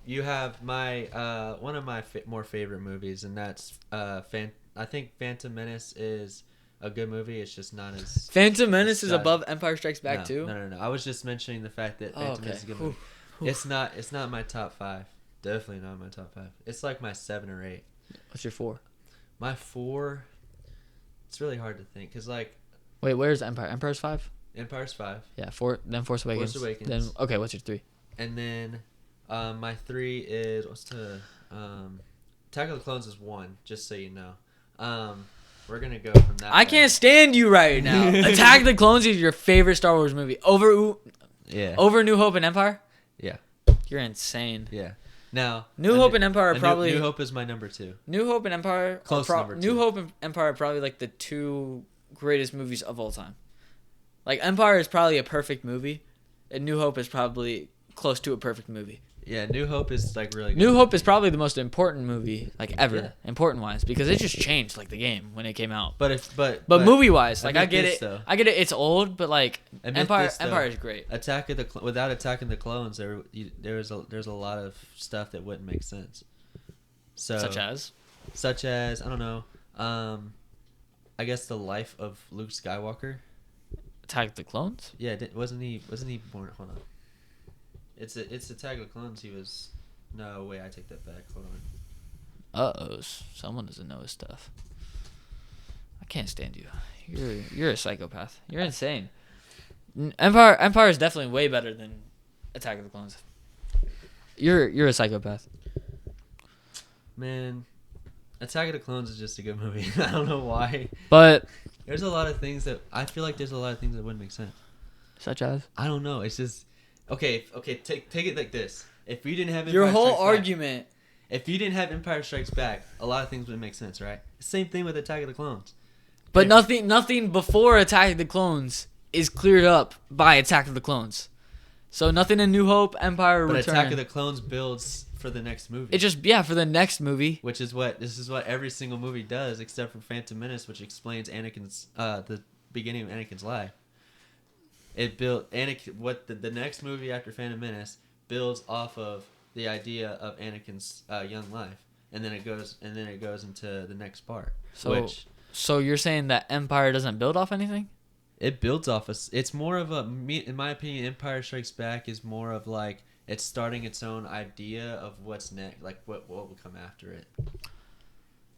you have my one of my more favorite movies, and that's I think Phantom Menace is a good movie. It's just not as Phantom Menace is above Empire Strikes Back too. No. I was just mentioning the fact that Phantom Menace is a good movie. It's not my top 5. Definitely not my top 5. It's like my 7 or 8. What's your 4? My 4. It's really hard to think because like. Wait, where's Empire? Empire's 5. Empire's 5. Yeah, then Force Awakens. Force Awakens. Then okay, what's your 3? And then my 3 is Attack of the Clones is 1. Just so you know. We're gonna go from that. I can't stand you right now. Attack of the Clones is your favorite Star Wars movie over New Hope and Empire. Yeah. You're insane. Yeah. Now, New Hope and Empire are probably New Hope is my number 2. New Hope and Empire. Close number 2. New Hope and Empire are probably like the 2 greatest movies of all time. Like Empire is probably a perfect movie, and New Hope is probably close to a perfect movie. Yeah, New Hope is like really good. New Hope is probably the most important movie like ever, important wise, because it just changed like the game when it came out. But movie wise, like I get this, it. though. I get it. It's old, but like Empire this, though. is great. Without attacking the clones, there's a lot of stuff that wouldn't make sense. So such as I don't know. I guess the life of Luke Skywalker. Attack of the Clones? Yeah, wasn't he born? Hold on. It's Attack of the Clones. He was. No, wait, I take that back. Hold on. Someone doesn't know his stuff. I can't stand you. You're a psychopath. You're insane. Empire is definitely way better than Attack of the Clones. You're a psychopath. Man, Attack of the Clones is just a good movie. I don't know why. But there's a lot of things that I feel like there's a lot of things that wouldn't make sense. Such as? I don't know. It's just okay. Take it like this. If we didn't have Empire argument. If you didn't have Empire Strikes Back, a lot of things would make sense, right? Same thing with Attack of the Clones. But nothing before Attack of the Clones is cleared up by Attack of the Clones. So nothing in New Hope, Empire, but Return. Attack of the Clones builds for the next movie. It just for the next movie. Which is what every single movie does, except for Phantom Menace, which explains Anakin's the beginning of Anakin's life. It built Anakin. What the next movie after Phantom Menace builds off of the idea of Anakin's young life, and then it goes into the next part. So you're saying that Empire doesn't build off anything? It builds off it's more of in my opinion, Empire Strikes Back is more of like it's starting its own idea of what's next, like what will come after it.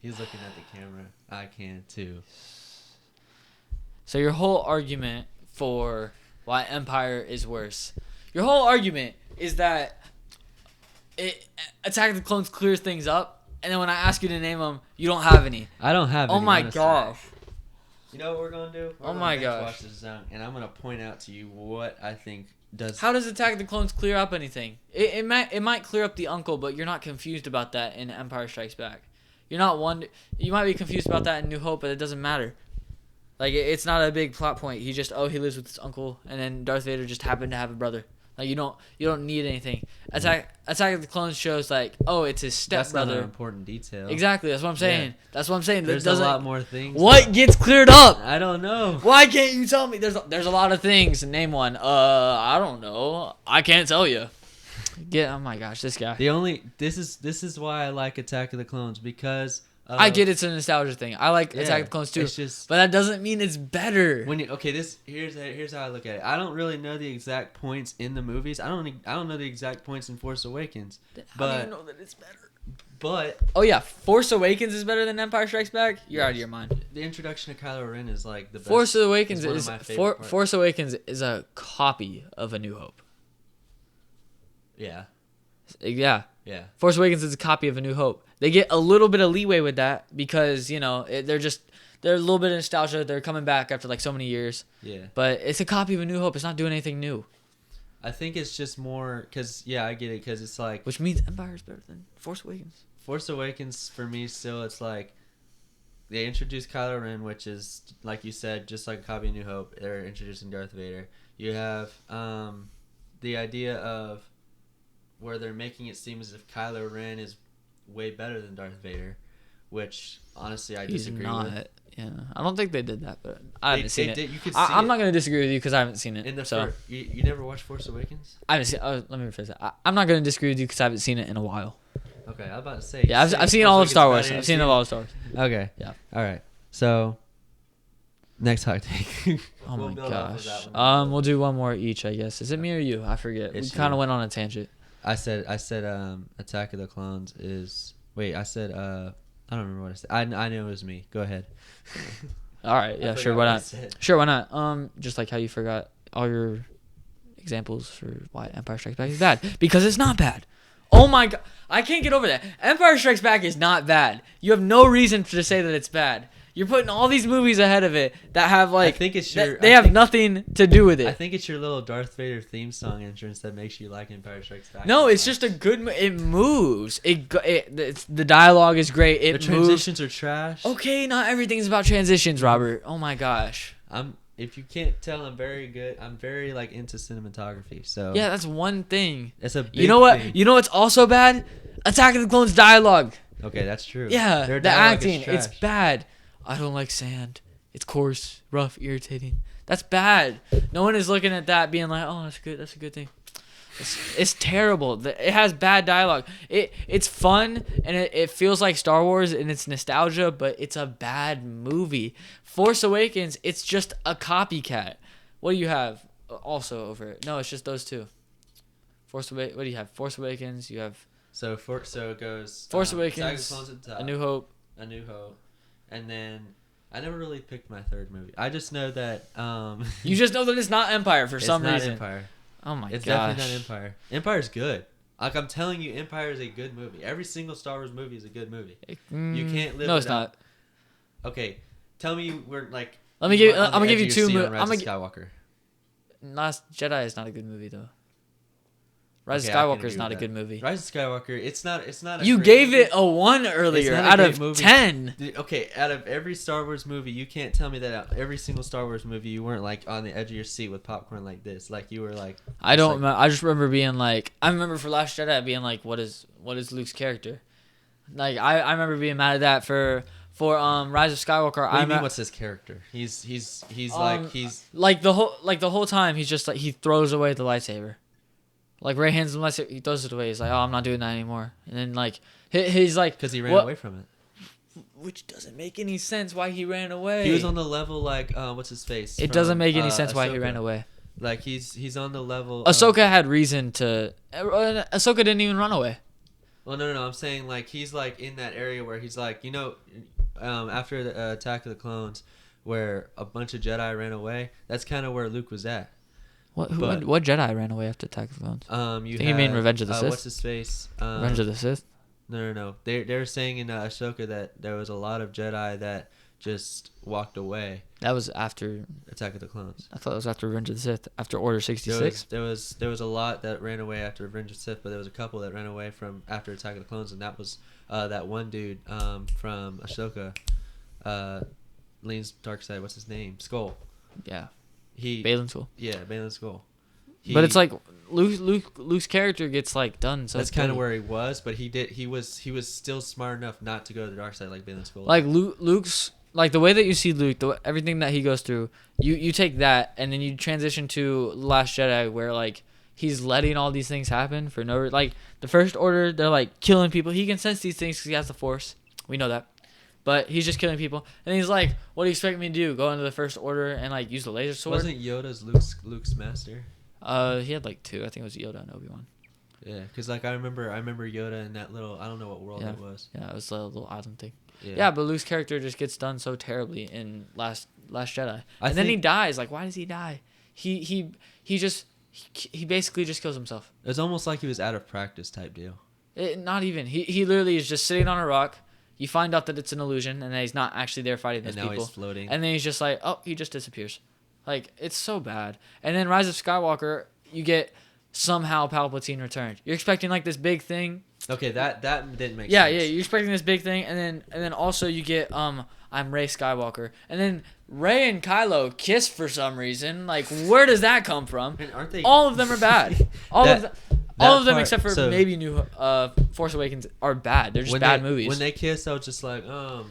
He's looking at the camera. I can too. So your whole argument for why Empire is worse, your whole argument is that Attack of the Clones clears things up, and then when I ask you to name them, you don't have any. I don't have any. Oh my gosh. You know what we're gonna do? Oh my gosh. Watch this zone, and I'm gonna point out to you what I think does. How does Attack of the Clones clear up anything? It might clear up the uncle, but you're not confused about that in Empire Strikes Back. You're not You might be confused about that in New Hope, but it doesn't matter. Like it's not a big plot point. He lives with his uncle, and then Darth Vader just happened to have a brother. Like you don't need anything. Attack of the Clones shows like, it's his stepbrother. That's not an important detail. Exactly, that's what I'm saying. Yeah. That's what I'm saying. There's a lot more things. What gets cleared up? I don't know. Why can't you tell me? There's a lot of things. Name one. I don't know. I can't tell you. Oh my gosh, this guy. This is why I like Attack of the Clones, because I get it's a nostalgia thing. I like Attack of the Clones too. It's just, but that doesn't mean it's better. Here's how I look at it. I don't really know the exact points in the movies. I don't know the exact points in Force Awakens. How do you know that it's better? But Force Awakens is better than Empire Strikes Back. You're out of your mind. The introduction of Kylo Ren is like the best. Force Awakens is my favorite part. Force Awakens is a copy of A New Hope. Yeah. Yeah. Yeah. Force Awakens is a copy of A New Hope. They get a little bit of leeway with that because, they're a little bit of nostalgia. They're coming back after like so many years. Yeah. But it's a copy of A New Hope. It's not doing anything new. I think it's just more because, I get it, because it's like... Which means Empire is better than Force Awakens. Force Awakens, for me, still, it's like... They introduced Kylo Ren, which is, like you said, just like a copy of New Hope. They're introducing Darth Vader. You have the idea of where they're making it seem as if Kylo Ren is way better than Darth Vader, which honestly I disagree with. Yeah, I don't think they did that, but I haven't seen it. You could I'm not going to disagree with you because I haven't seen it. You never watched Force Awakens? I haven't seen. Let me rephrase that. I'm not going to disagree with you because I haven't seen it in a while. Okay, I was about to say. Yeah, I've seen all of Star Wars. I've seen all of Star Wars. Okay. Yeah. All right. So, next hot take. Oh my gosh. We'll do one more each, I guess. Is it me or you? I forget. We kind of went on a tangent. I said Attack of the Clones is... Wait, I said... I don't remember what I said. I knew it was me. Go ahead. All right, yeah, sure, why not? Sure, why not? Just like how you forgot all your examples for why Empire Strikes Back is bad, because it's not bad. Oh my god, I can't get over that. Empire Strikes Back is not bad. You have no reason to say that it's bad. You're putting all these movies ahead of it that have like, I think it's your, they have nothing to do with it. I think it's your little Darth Vader theme song entrance that makes you like Empire Strikes Back. No, it's just a good. It moves. The dialogue is great. The transitions are trash. Okay, not everything's about transitions, Robert. Oh my gosh. If you can't tell, I'm very good. I'm very like into cinematography. So yeah, that's one thing. It's a big you know what? thing. You know what's also bad? Attack of the Clones dialogue. Okay, that's true. Yeah, Their the acting, is it's bad. I don't like sand. It's coarse, rough, irritating. That's bad. No one is looking at that being like, oh, that's good. That's a good thing. It's terrible. It has bad dialogue. It's fun and it feels like Star Wars and it's nostalgia, but it's a bad movie. Force Awakens, it's just a copycat. What do you have also over it? No, it's just those two. What do you have? Force Awakens. You have. So it goes. Force Awakens. Attack of the Clones at the top, A New Hope. A New Hope, and then I never really picked my third movie. I just know that. You just know that it's not Empire for some reason. It's not Empire. Oh my gosh. It's definitely not Empire. Empire's good. Like I'm telling you, Empire is a good movie. Every single Star Wars movie is a good movie. You can't live. No, it's not. Okay, tell me we're like. I'm gonna give you two movies. Skywalker. Last Jedi is not a good movie though. Rise of Okay, Skywalker is not a good movie. Rise of Skywalker, it's not. A you great gave movie. it a 1 earlier out of movie. 10. Okay, out of every Star Wars movie, you can't tell me that out every single Star Wars movie you weren't like on the edge of your seat with popcorn like this. Like you were like. I don't. I just remember being like. I remember for Last Jedi being like, what is Luke's character? Like I remember being mad at that for Rise of Skywalker. What do you mean? What's his character? He's like the whole time he's just like he throws away the lightsaber. Like Rey hands him the lightsaber, he throws it away. He's like, oh, I'm not doing that anymore. And then like he's like, because he ran away from it. Which doesn't make any sense why he ran away. He was on the level like what's his face? It doesn't make any sense why he ran away. Like he's on the level. Ahsoka had reason to. Ahsoka didn't even run away. Well, no. I'm saying like he's like in that area where he's like after the Attack of the Clones, where a bunch of Jedi ran away. That's kind of where Luke was at. What Jedi ran away after Attack of the Clones? You mean Revenge of the Sith? What's his face? Revenge of the Sith? No. They're saying in Ahsoka that there was a lot of Jedi that just walked away. That was after Attack of the Clones. I thought it was after Revenge of the Sith, after Order 66. There was a lot that ran away after Revenge of the Sith, but there was a couple that ran away from after Attack of the Clones, and that was that one dude from Ahsoka, leans dark side. What's his name? Skull. Yeah. Baylan Skoll. Yeah, Baylan Skoll. But it's like Luke's character gets like done. So that's kind of where he was, but he was still smart enough not to go to the dark side like Baylan Skoll. Like Luke's like the way that you see Luke, everything that he goes through, you take that and then you transition to Last Jedi where like he's letting all these things happen for no like the First Order, they're like killing people. He can sense these things because he has the Force. We know that. But he's just killing people. And he's like, what do you expect me to do? Go into the First Order and like use the laser sword? Wasn't Yoda's Luke's master? He had like 2. I think it was Yoda and Obi-Wan. Yeah, because like I remember Yoda in that little, I don't know what world it was. Yeah, it was a little island thing. Yeah, but Luke's character just gets done so terribly in Last Jedi. And then he dies. Like, why does he die? He basically just kills himself. It's almost like he was out of practice type deal. Not even. He literally is just sitting on a rock. You find out that it's an illusion and that he's not actually there fighting those people. And now he's floating. And then he's just like, oh, he just disappears. Like, it's so bad. And then Rise of Skywalker, you get somehow Palpatine returned. You're expecting like this big thing. Okay, that didn't make sense. Yeah, you're expecting this big thing, and then also you get I'm Rey Skywalker, and then Rey and Kylo kiss for some reason. Like, where does that come from? And aren't they? All of them are bad. All of them except for maybe Force Awakens are bad. They're just bad movies. When they kiss, I was just like, I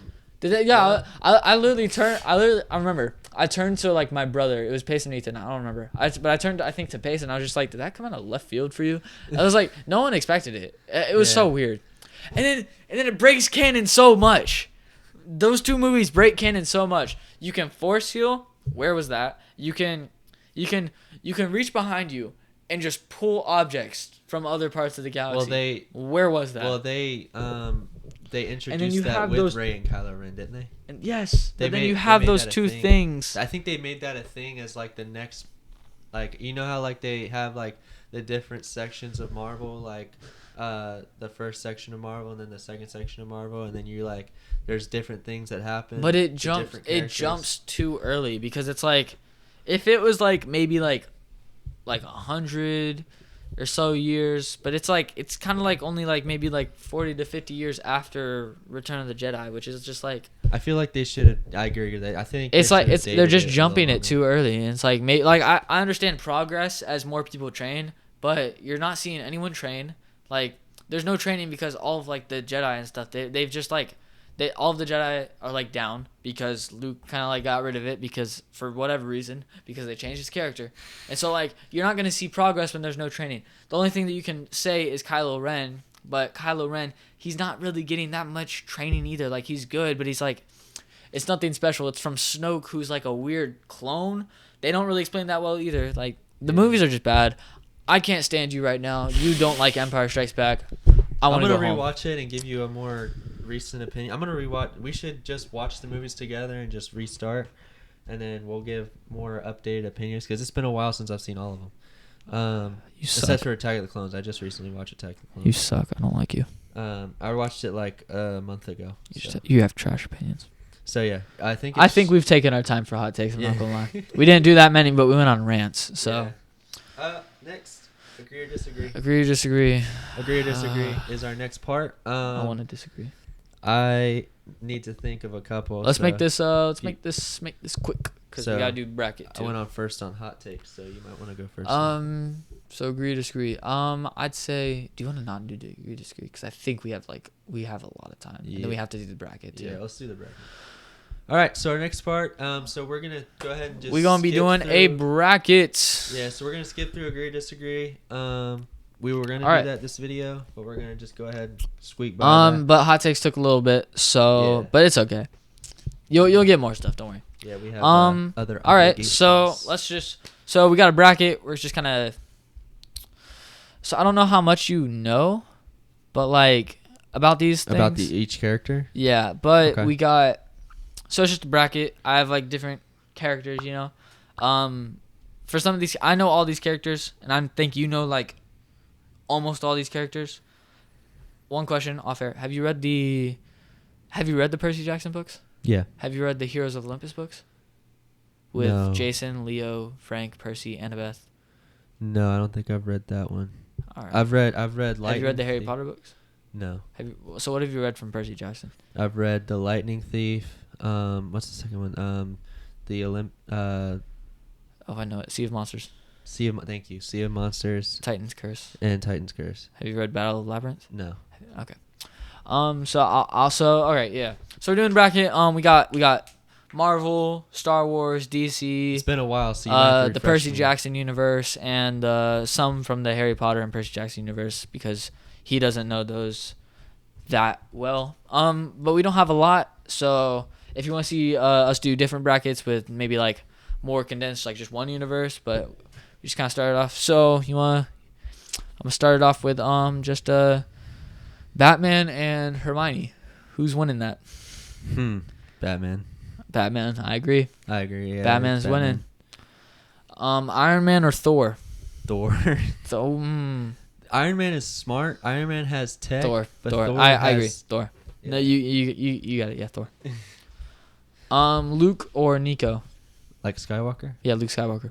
literally turned. I remember. I turned to like my brother. It was Payson and Ethan. I don't remember. But I turned. I think to Payson. I was just like, "Did that come out of left field for you?" I was like, "No one expected it. It was so weird." And then it breaks canon so much. Those 2 movies break canon so much. You can force heal. Where was that? You can reach behind you and just pull objects from other parts of the galaxy. Where was that? Well, they then introduced you that have with those- Rey and Kylo Ren, didn't they? And yes, They but then made- you they have made those that a two thing. things. I think they made that a thing as like the next, like you know how like they have like the different sections of Marvel, like the first section of Marvel and then the second section of Marvel, and then you like there's different things that happen. But it to jumps. different It characters. jumps too early because it's like, if it was like maybe like 100 or so years, but it's like it's kind of like only like maybe like 40 to 50 years after Return of the Jedi, which is just like I feel like they should have. I agree with that. I think it's they like should've it's they're dated just it a jumping little it too early, and it's like like I understand progress as more people train, but you're not seeing anyone train. Like there's no training because all of like the Jedi and stuff they've just like all of the Jedi are like down because Luke kind of like got rid of it because for whatever reason because they changed his character, and so like you're not gonna see progress when there's no training. The only thing that you can say is Kylo Ren, but Kylo Ren he's not really getting that much training either. Like he's good, but he's like it's nothing special. It's from Snoke, who's like a weird clone. They don't really explain that well either. Like the movies are just bad. I can't stand you right now. You don't like Empire Strikes Back. I want to go home. rewatch it and give you a more recent opinion. I'm gonna rewatch. We should just watch the movies together and just restart, and then we'll give more updated opinions because it's been a while since I've seen all of them. You suck. Except for Attack of the Clones. I just recently watched Attack of the Clones. You suck. I don't like you. I watched it like a month ago. You have trash opinions. So yeah, I think we've taken our time for hot takes. I'm not Yeah. gonna lie. We didn't do that many, but we went on rants. So Yeah. Next, agree or disagree? agree or disagree. Agree or disagree is our next part. I want to disagree. I need to think of a couple. Let's so make this. Make this quick because So, we gotta do bracket I too. went on first on hot takes, so you might want to go first. So agree or disagree. I'd say. Do you want to not do agree or disagree? Because I think we have a lot of time, and Yeah. then we have to do the bracket too. Yeah, let's do the bracket. All right, so our next part. So we're gonna go ahead and just. We're gonna be skip doing a through- bracket. Yeah, so we're gonna skip through agree or disagree. We were gonna All do right. that this video, but we're gonna just go ahead and squeak by. that. But hot takes took a little bit, so Yeah. but it's okay. You'll get more stuff. Don't worry. Yeah, we have other. All right, so obligations. so we got a bracket. We're just kind of. So I don't know how much you know, but like about these things. About each character. Yeah, but Okay. we got. So it's just a bracket. I have like different characters, you know. For some of these, I know all these characters, and I think you know like almost all these characters. One question off air: Have you read the Percy Jackson books? Yeah. Have you read the Heroes of Olympus books? With No. Jason, Leo, Frank, Percy, Annabeth. No, I don't think I've read that one. All right. I've read. Have you read the Harry Potter books? No, So what have you read from Percy Jackson? I've read the Lightning Thief. What's the second one? The Oh, I know it. Sea of Monsters. Thank you. Sea of Monsters Titan's Curse. and Titan's Curse. Have you read Battle of Labyrinth? No. Okay. So I'll also all right, yeah. So we're doing bracket. We got Marvel, Star Wars, DC, It's been a while, so you might have to the refresh Percy me. Jackson universe, and some from the Harry Potter and Percy Jackson universe because he doesn't know those that well. But we don't have a lot, so if you want to see us do different brackets with maybe like more condensed, like just one universe, but we just kind of started off. So I'm gonna start it off with just Batman and Hermione. Who's winning that? Batman. Batman. I agree. I agree. Yeah, Batman's Batman. winning. Iron Man or Thor? Thor. So Iron Man is smart. Iron Man has tech. Thor. But Thor. Thor I agree. has- Thor. Yeah. No, you got it. Yeah, Thor. Luke or Nico? Like Skywalker Yeah, Luke Skywalker.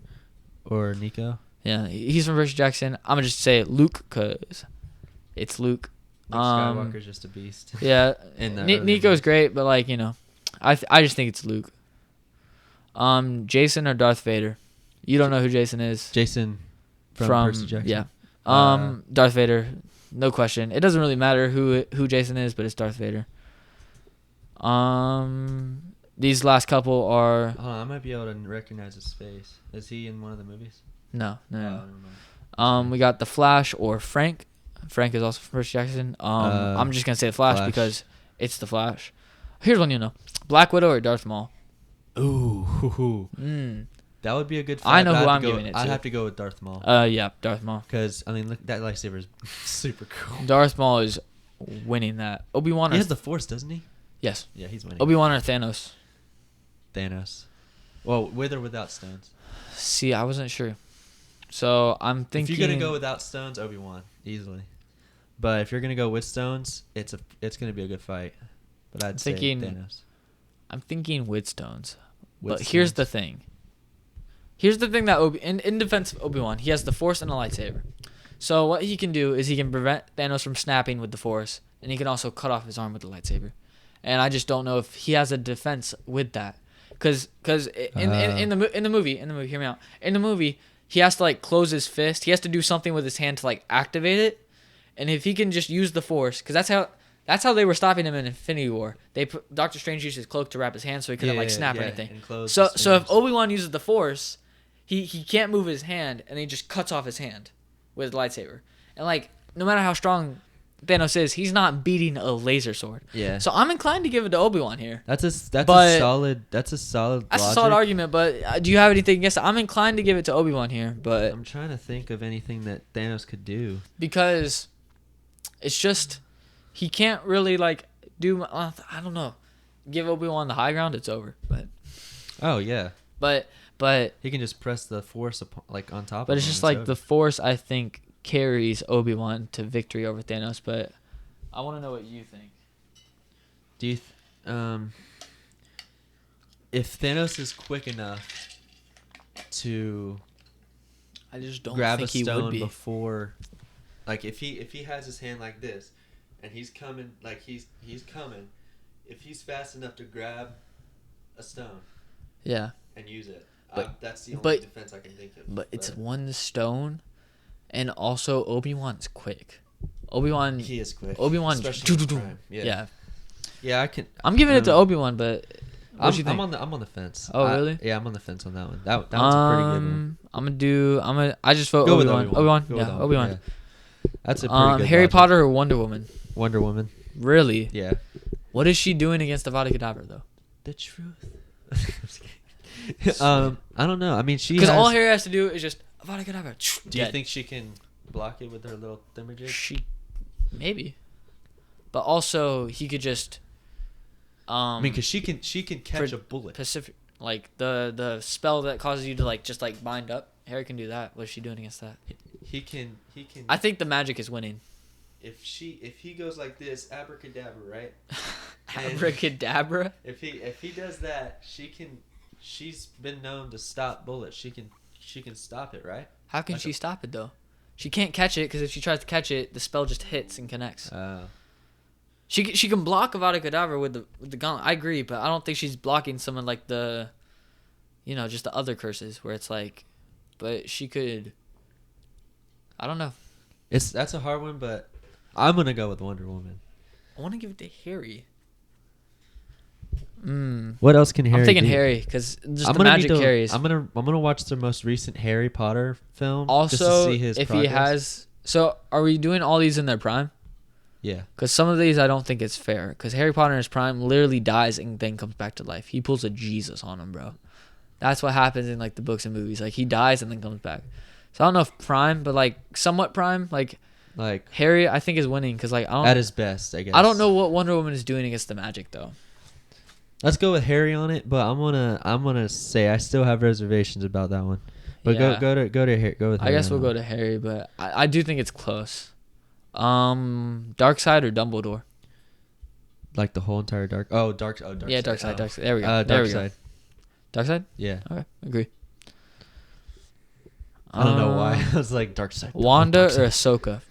or Nico. Yeah, he's from Percy Jackson. I'm gonna just say Luke because it's Luke. Luke Skywalker's just a beast. Yeah, In the Nico's great, but like I just think it's Luke. Jason or Darth Vader? You don't know who Jason is. Jason from Percy Jackson. Yeah. Uh, Darth Vader, no question. It doesn't really matter who Jason is, but it's Darth Vader. These last couple are Hold on, I might be able to recognize his face. Is he in one of the movies? no. Oh, never mind. We got the Flash or Frank. Frank is also from Percy Jackson. I'm just gonna say the Flash, Flash. because it's the Flash. Here's one you know: Black Widow or Darth Maul. Ooh. Mm. That would be a good fight. I know but who I'd I'm go- giving it I'd to. have to go with Darth Maul. Yeah, Darth Maul. Because, I mean, look, that lightsaber is super cool. Darth Maul is winning that. Obi-Wan He or has the Force, doesn't he? yes. Yeah, he's winning. Obi-Wan or Thanos. Thanos. Well, with or without stones. See, I wasn't sure. So I'm thinking. If you're gonna go without stones, Obi-Wan easily. But if you're gonna go with stones, it's gonna be a good fight. But I'd say Thanos. I'm thinking with stones. With but stones. here's the thing. Here's the thing that in defense of Obi-Wan, he has the Force and a lightsaber. So what he can do is he can prevent Thanos from snapping with the Force, and he can also cut off his arm with the lightsaber. And I just don't know if he has a defense with that, because in the movie, hear me out. In the movie, he has to like close his fist. He has to do something with his hand to like activate it. And if he can just use the Force, because that's how they were stopping him in Infinity War. Doctor Strange used his cloak to wrap his hand so he couldn't snap or anything. So if Obi-Wan uses the Force, he can't move his hand, and he just cuts off his hand with the lightsaber. And like no matter how strong Thanos is, he's not beating a laser sword. Yeah. So I'm inclined to give it to Obi-Wan here. That's a solid argument. But do you have anything against it? I'm inclined to give it to Obi-Wan here, but I'm trying to think of anything that Thanos could do, because it's just he can't really like do. I don't know. Give Obi-Wan the high ground. It's over. But oh yeah. But he can just press the Force on top. But it's just like the Force, I think, carries Obi-Wan to victory over Thanos. But I want to know what you think. Do you, if Thanos is quick enough to, I just don't grab think a he stone would be. before, like if he has his hand like this, and he's coming like he's coming, if he's fast enough to grab a stone, yeah, and use it, but, that's the only defense I can think of. But it's one stone, and also Obi-Wan's quick. Obi-Wan, he is quick. Obi-Wan, yeah. Yeah, I can. I'm giving it to Obi-Wan, but what do you think? I'm on the fence. Oh, really? Yeah, I'm on the fence on that one. That one's a pretty good one. I just vote Obi-Wan. Obi-Wan. Yeah, Obi-Wan. Yeah. That's a pretty good Harry logic. Potter or Wonder Woman? Wonder Woman. Really? Yeah. What is she doing against Avada Kedavra though? The truth. I don't know. I mean, because all Harry has to do is just Avada Kedavra. Do you think she can block it with her little thingamajig? She, maybe. But also he could just. I mean, because she can catch a bullet. Pacific, like the spell that causes you to like just like bind up. Harry can do that. What is she doing against that? He can. I think the magic is winning. If he goes like this, abracadabra, right? Abracadabra. If he does that, she's been known to stop bullets. She can stop it, right? How can she stop it though? She can't catch it because if she tries to catch it, the spell just hits and connects. She can block Avada Kedavra with the gauntlet. I agree, but I don't think she's blocking someone like the, just the other curses where it's like, but she could. I don't know. That's a hard one, but I'm gonna go with Wonder Woman. I want to give it to Harry. What else can Harry? I'm thinking do? Harry because just the magic carries. I'm gonna watch the most recent Harry Potter film. Also, just to see his if progress. he has. So, are we doing all these in their prime? Yeah. Because some of these I don't think it's fair. Because Harry Potter in his prime literally dies and then comes back to life. He pulls a Jesus on him, bro. That's what happens in like the books and movies. Like he dies and then comes back. So I don't know if prime, but like somewhat prime. Like Harry, I think is winning because like I don't. At his best, I guess. I don't know what Wonder Woman is doing against the magic though. Let's go with Harry on it, but I'm gonna say I still have reservations about that one. But yeah. go with Harry. I guess we'll go to Harry, but I do think it's close. Darkseid or Dumbledore? Like the whole entire Dark. Dark. Yeah, Darkseid. Darkseid. There we go. Darkseid. Darkseid? Yeah. Okay, agree. I don't know why. I was like Darkseid. Wanda or Ahsoka?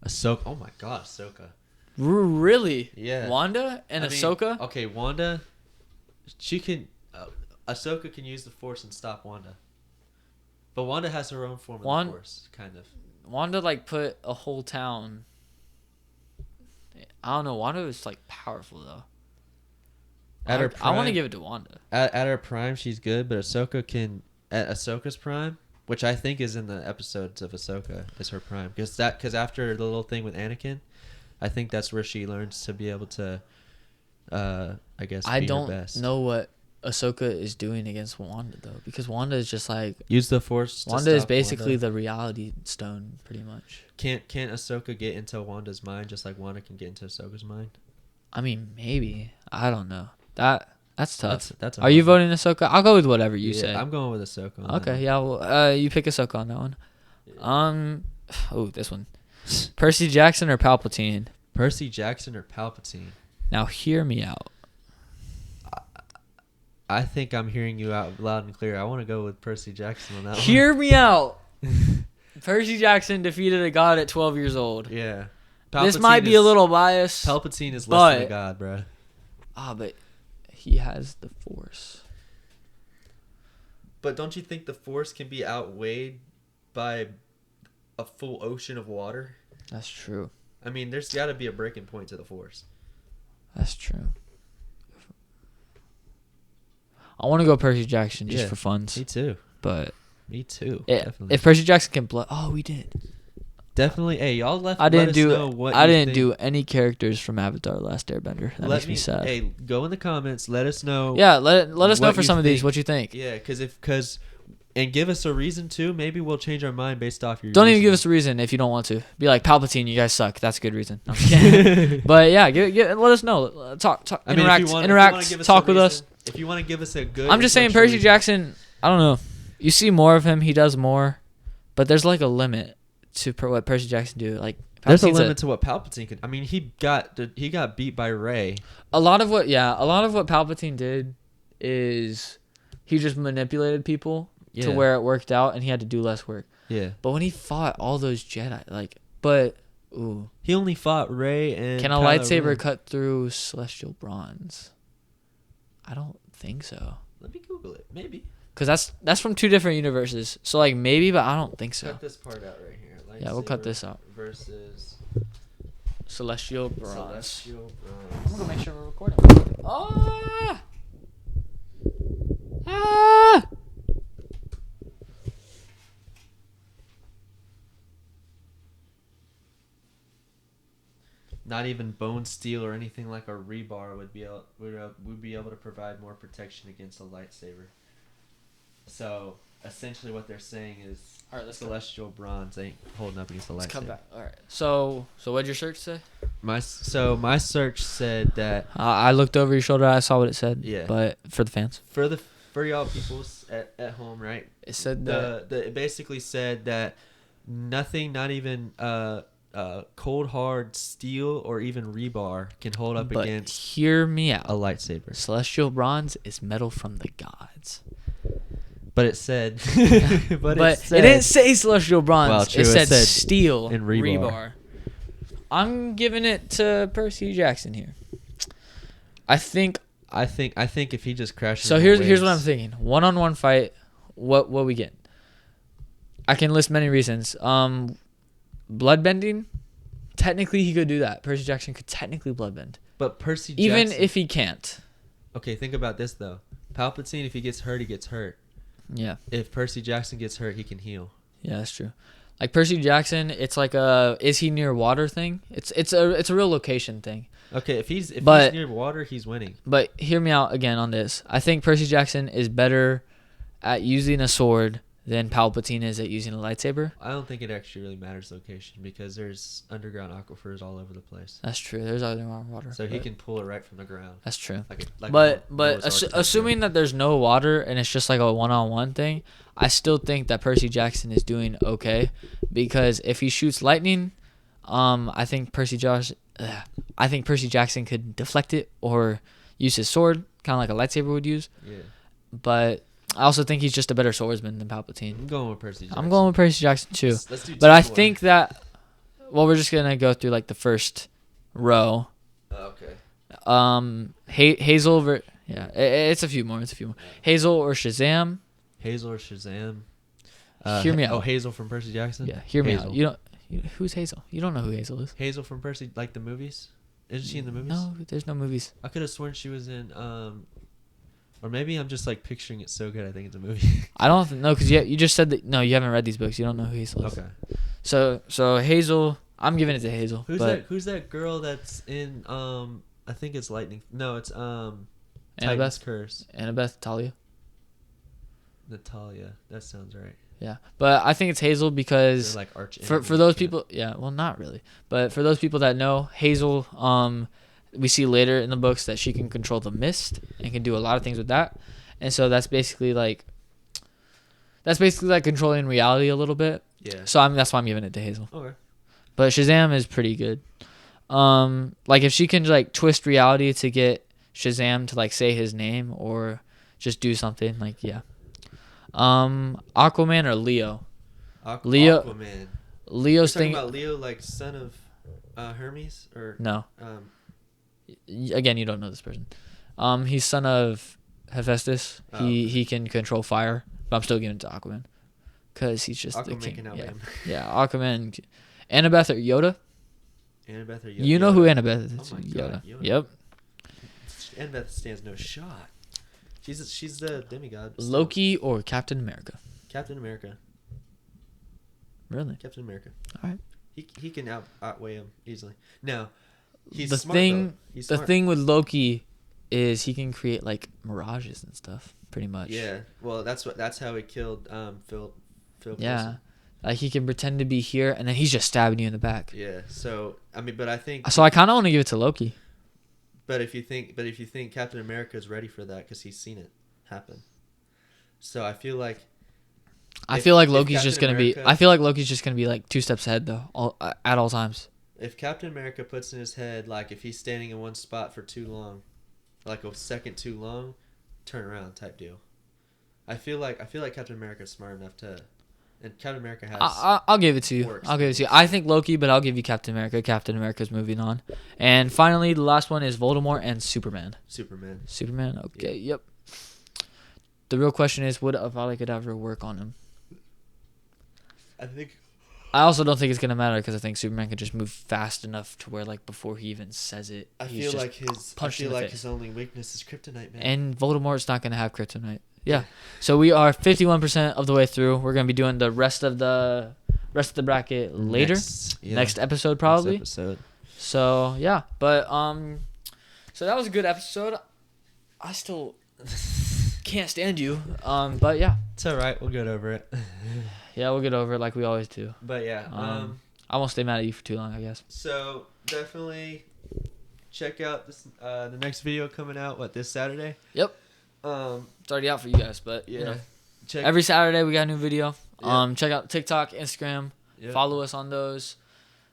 Ahsoka. Oh my God, Ahsoka. Really? Yeah. Wanda and Ahsoka? Okay, Wanda. She can. Ahsoka can use the Force and stop Wanda. But Wanda has her own form of the Force, kind of. Wanda like put a whole town. I don't know. Wanda was like powerful though. At her prime, I want to give it to Wanda. At her prime, she's good, but Ahsoka can. At Ahsoka's prime, which I think is in the episodes of Ahsoka, is her prime. Because after the little thing with Anakin, I think that's where she learns to be able to, I guess, be her best. Know what Ahsoka is doing against Wanda though, because Wanda is just like use the Force. Wanda is basically the reality stone, pretty much. Can't Ahsoka get into Wanda's mind just like Wanda can get into Ahsoka's mind? I mean, maybe. I don't know. That's tough. That's Are you voting Ahsoka? I'll go with whatever you say. I'm going with Ahsoka. Okay, yeah. Well, you pick Ahsoka on that one. Oh, this one. Percy Jackson or Palpatine? Percy Jackson or Palpatine? Now hear me out. I think I'm hearing you out loud and clear. I want to go with Percy Jackson on that one. Hear me out. Percy Jackson defeated a god at 12 years old. Yeah. This might be a little biased. Palpatine is less than a god, bro. But he has the Force. But don't you think the Force can be outweighed by a full ocean of water? That's true. I mean, there's got to be a breaking point to the Force. That's true. I want to go Percy Jackson just for funs. Me too. But me too. Definitely. If Percy Jackson can we did. Definitely. Hey, y'all let us know what I didn't do any characters from Avatar: The Last Airbender. That makes me sad. Hey, go in the comments. Let us know. Yeah, let us know for some of these what you think. Yeah, and give us a reason too. Maybe we'll change our mind based off your. Don't even give us a reason if you don't want to. Be like Palpatine, you guys suck. That's a good reason. No, I'm just kidding. But yeah, let us know. Talk. Interact. Talk with us. If you want to give us a good. I'm just saying, Percy Jackson. I don't know. You see more of him. He does more, but there's like a limit to what Percy Jackson do. Like there's a limit to what Palpatine could. I mean, he got beat by Rey. A lot of what Palpatine did is he just manipulated people to where it worked out, and he had to do less work. Yeah. But when he fought all those Jedi, he only fought Rey and. Can a lightsaber cut through celestial bronze? I don't think so. Let me Google it. Maybe. Because that's from two different universes. So, maybe, but I don't think so. Cut this part out right here. Yeah, we'll cut this out. Versus celestial bronze. I'm going to make sure we're recording. Not even bone steel or anything like a rebar would be able to provide more protection against a lightsaber. So essentially, what they're saying is, celestial bronze ain't holding up against the lightsaber. Let's come back. All right. So what'd your search say? My search said that. I looked over your shoulder. I saw what it said. Yeah. But for the fans. For y'all people at home, right? It said it basically said that nothing, not even cold hard steel or even rebar can hold up against. Hear me out. A lightsaber. Celestial bronze is metal from the gods. But it said. it didn't say celestial bronze. Well, true, it said steel and rebar. I'm giving it to Percy Jackson here. I think if he just crashes. So here's what I'm thinking. 1-on-1 fight. What we get? I can list many reasons. Bloodbending. Technically, he could do that. Percy Jackson could technically bloodbend. But Percy Jackson. Even if he can't. Okay, think about this though. Palpatine, if he gets hurt, he gets hurt. Yeah. If Percy Jackson gets hurt, he can heal. Yeah, that's true. Like Percy Jackson, it's like a is he near water thing. It's a real location thing. Okay, if he's near water, he's winning. But hear me out again on this. I think Percy Jackson is better at using a sword than Palpatine is at using a lightsaber. I don't think it actually really matters location because there's underground aquifers all over the place. That's true. There's underground water. So he can pull it right from the ground. That's true. But assuming that there's no water and it's just like a 1-on-1 thing, I still think that Percy Jackson is doing okay because if he shoots lightning, I think Percy Jackson could deflect it or use his sword, kind of like a lightsaber would use. Yeah. But I also think he's just a better swordsman than Palpatine. I'm going with Percy Jackson. I'm going with Percy Jackson too. Let's do but I think that, we're just gonna go through like the first row. Okay. Hazel. It's a few more. Hazel or Shazam. Hear me out. Oh, Hazel from Percy Jackson. Yeah, hear me out. Who's Hazel? You don't know who Hazel is. Hazel from Percy, like the movies. Isn't she in the movies? No, there's no movies. I could have sworn she was in. Or maybe I'm just like picturing it so good. I think it's a movie. I don't know because you just said that. No, you haven't read these books. You don't know who Hazel is. Okay. So Hazel. I'm giving it to Hazel. Who's that girl that's in? I think it's Lightning. No, it's Titan's Curse. Annabeth, Talia. Natalia. That sounds right. Yeah, but I think it's Hazel because They're like arch for those people, yeah, well, not really, but for those people that know, Hazel, we see later in the books that she can control the mist and can do a lot of things with that, and so that's basically like controlling reality a little bit. Yeah. So that's why I'm giving it to Hazel. Okay. But Shazam is pretty good. Like if she can like twist reality to get Shazam to like say his name or just do something, like yeah. Aquaman or Leo? Leo. Aquaman. Leo's You're talking thing. about Leo, like son of Hermes, or No. um, Again, you don't know this person. He's son of Hephaestus. Oh, He can control fire, but I'm still giving it to Aquaman because he's just the Aquaman king. can outweigh him. Yeah, Aquaman. Annabeth or Yoda? Annabeth or Yoda? You know who Annabeth is? Oh my Yoda. God, Yoda. Yep. Annabeth stands no shot. She's the demigod. still. Loki or Captain America? Captain America. Really? Captain America. All right. He can outweigh him easily. No, he's The smart, thing- though. He's The smart. thing with Loki is he can create like mirages and stuff, pretty much. Yeah. Well, that's how he killed Phil. Yeah. Coulson. Like he can pretend to be here and then he's just stabbing you in the back. Yeah. So I mean, but I think. So I kind of want to give it to Loki. But if you think Captain America is ready for that because he's seen it happen, so I feel like. I feel like if Loki's just Captain gonna be. America- I feel like Loki's just gonna be like 2 steps ahead though, at all times. If Captain America puts in his head, like if he's standing in one spot for too long, like a second too long, turn around type deal. I feel like Captain America is smart enough to, and Captain America has. I'll give it to you. works. I'll give it to you. I think Loki, but I'll give you Captain America. Captain America's moving on. And finally, the last one is Voldemort and Superman. Superman. Superman. Okay. Yep. The real question is, would Avada Kedavra work on him? I think. I also don't think it's gonna matter because I think Superman can just move fast enough to where like before he even says it, I he's feel just like his. I punched in feel the like face. his only weakness is kryptonite, man. And Voldemort's not gonna have kryptonite. Yeah. So we are 51% of the way through. We're gonna be doing the rest of the bracket later, next episode probably. Next episode. So yeah, but so that was a good episode. I still can't stand you. But yeah, It's all right. We'll get over it. yeah, we'll get over it like we always do. But yeah. I won't stay mad at you for too long, I guess. So definitely check out this the next video coming out this Saturday. Yep. It's already out for you guys, but Yeah. you know, Check every Saturday we got a new video. Yeah. Check out TikTok, Instagram. Yep. Follow us on those.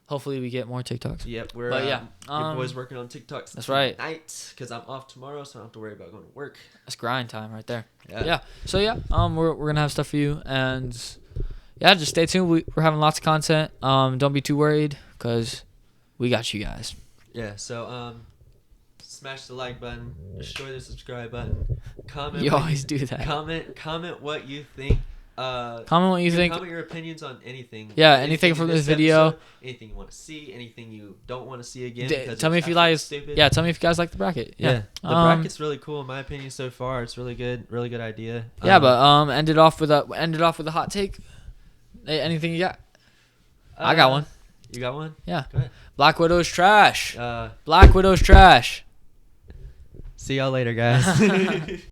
Hopefully we get more TikToks. Yep, we're But yeah, your boys working on TikToks. that's right. Tonight, because I'm off tomorrow, so I don't have to worry about going to work. That's grind time right there. Yeah. Yeah. So yeah, we're gonna have stuff for you, and yeah, just stay tuned. We're having lots of content. Don't be too worried, cause we got you guys. Yeah. So smash the like button, destroy the subscribe button, comment. You what always do that. Comment what you think. Comment what you think. Comment your opinions on anything. Yeah, anything from in this video. episode, anything you want to see, anything you don't want to see again. because Tell me it's if you like. absolutely stupid. Yeah, tell me if you guys like the bracket. Yeah, Yeah. the bracket's really cool in my opinion so far. It's really good idea. Yeah, but ended off with a hot take. Hey, anything you got? I got one. You got one? Yeah. Go ahead. Black Widow's trash. Uh, Black Widow's trash. see y'all later, guys.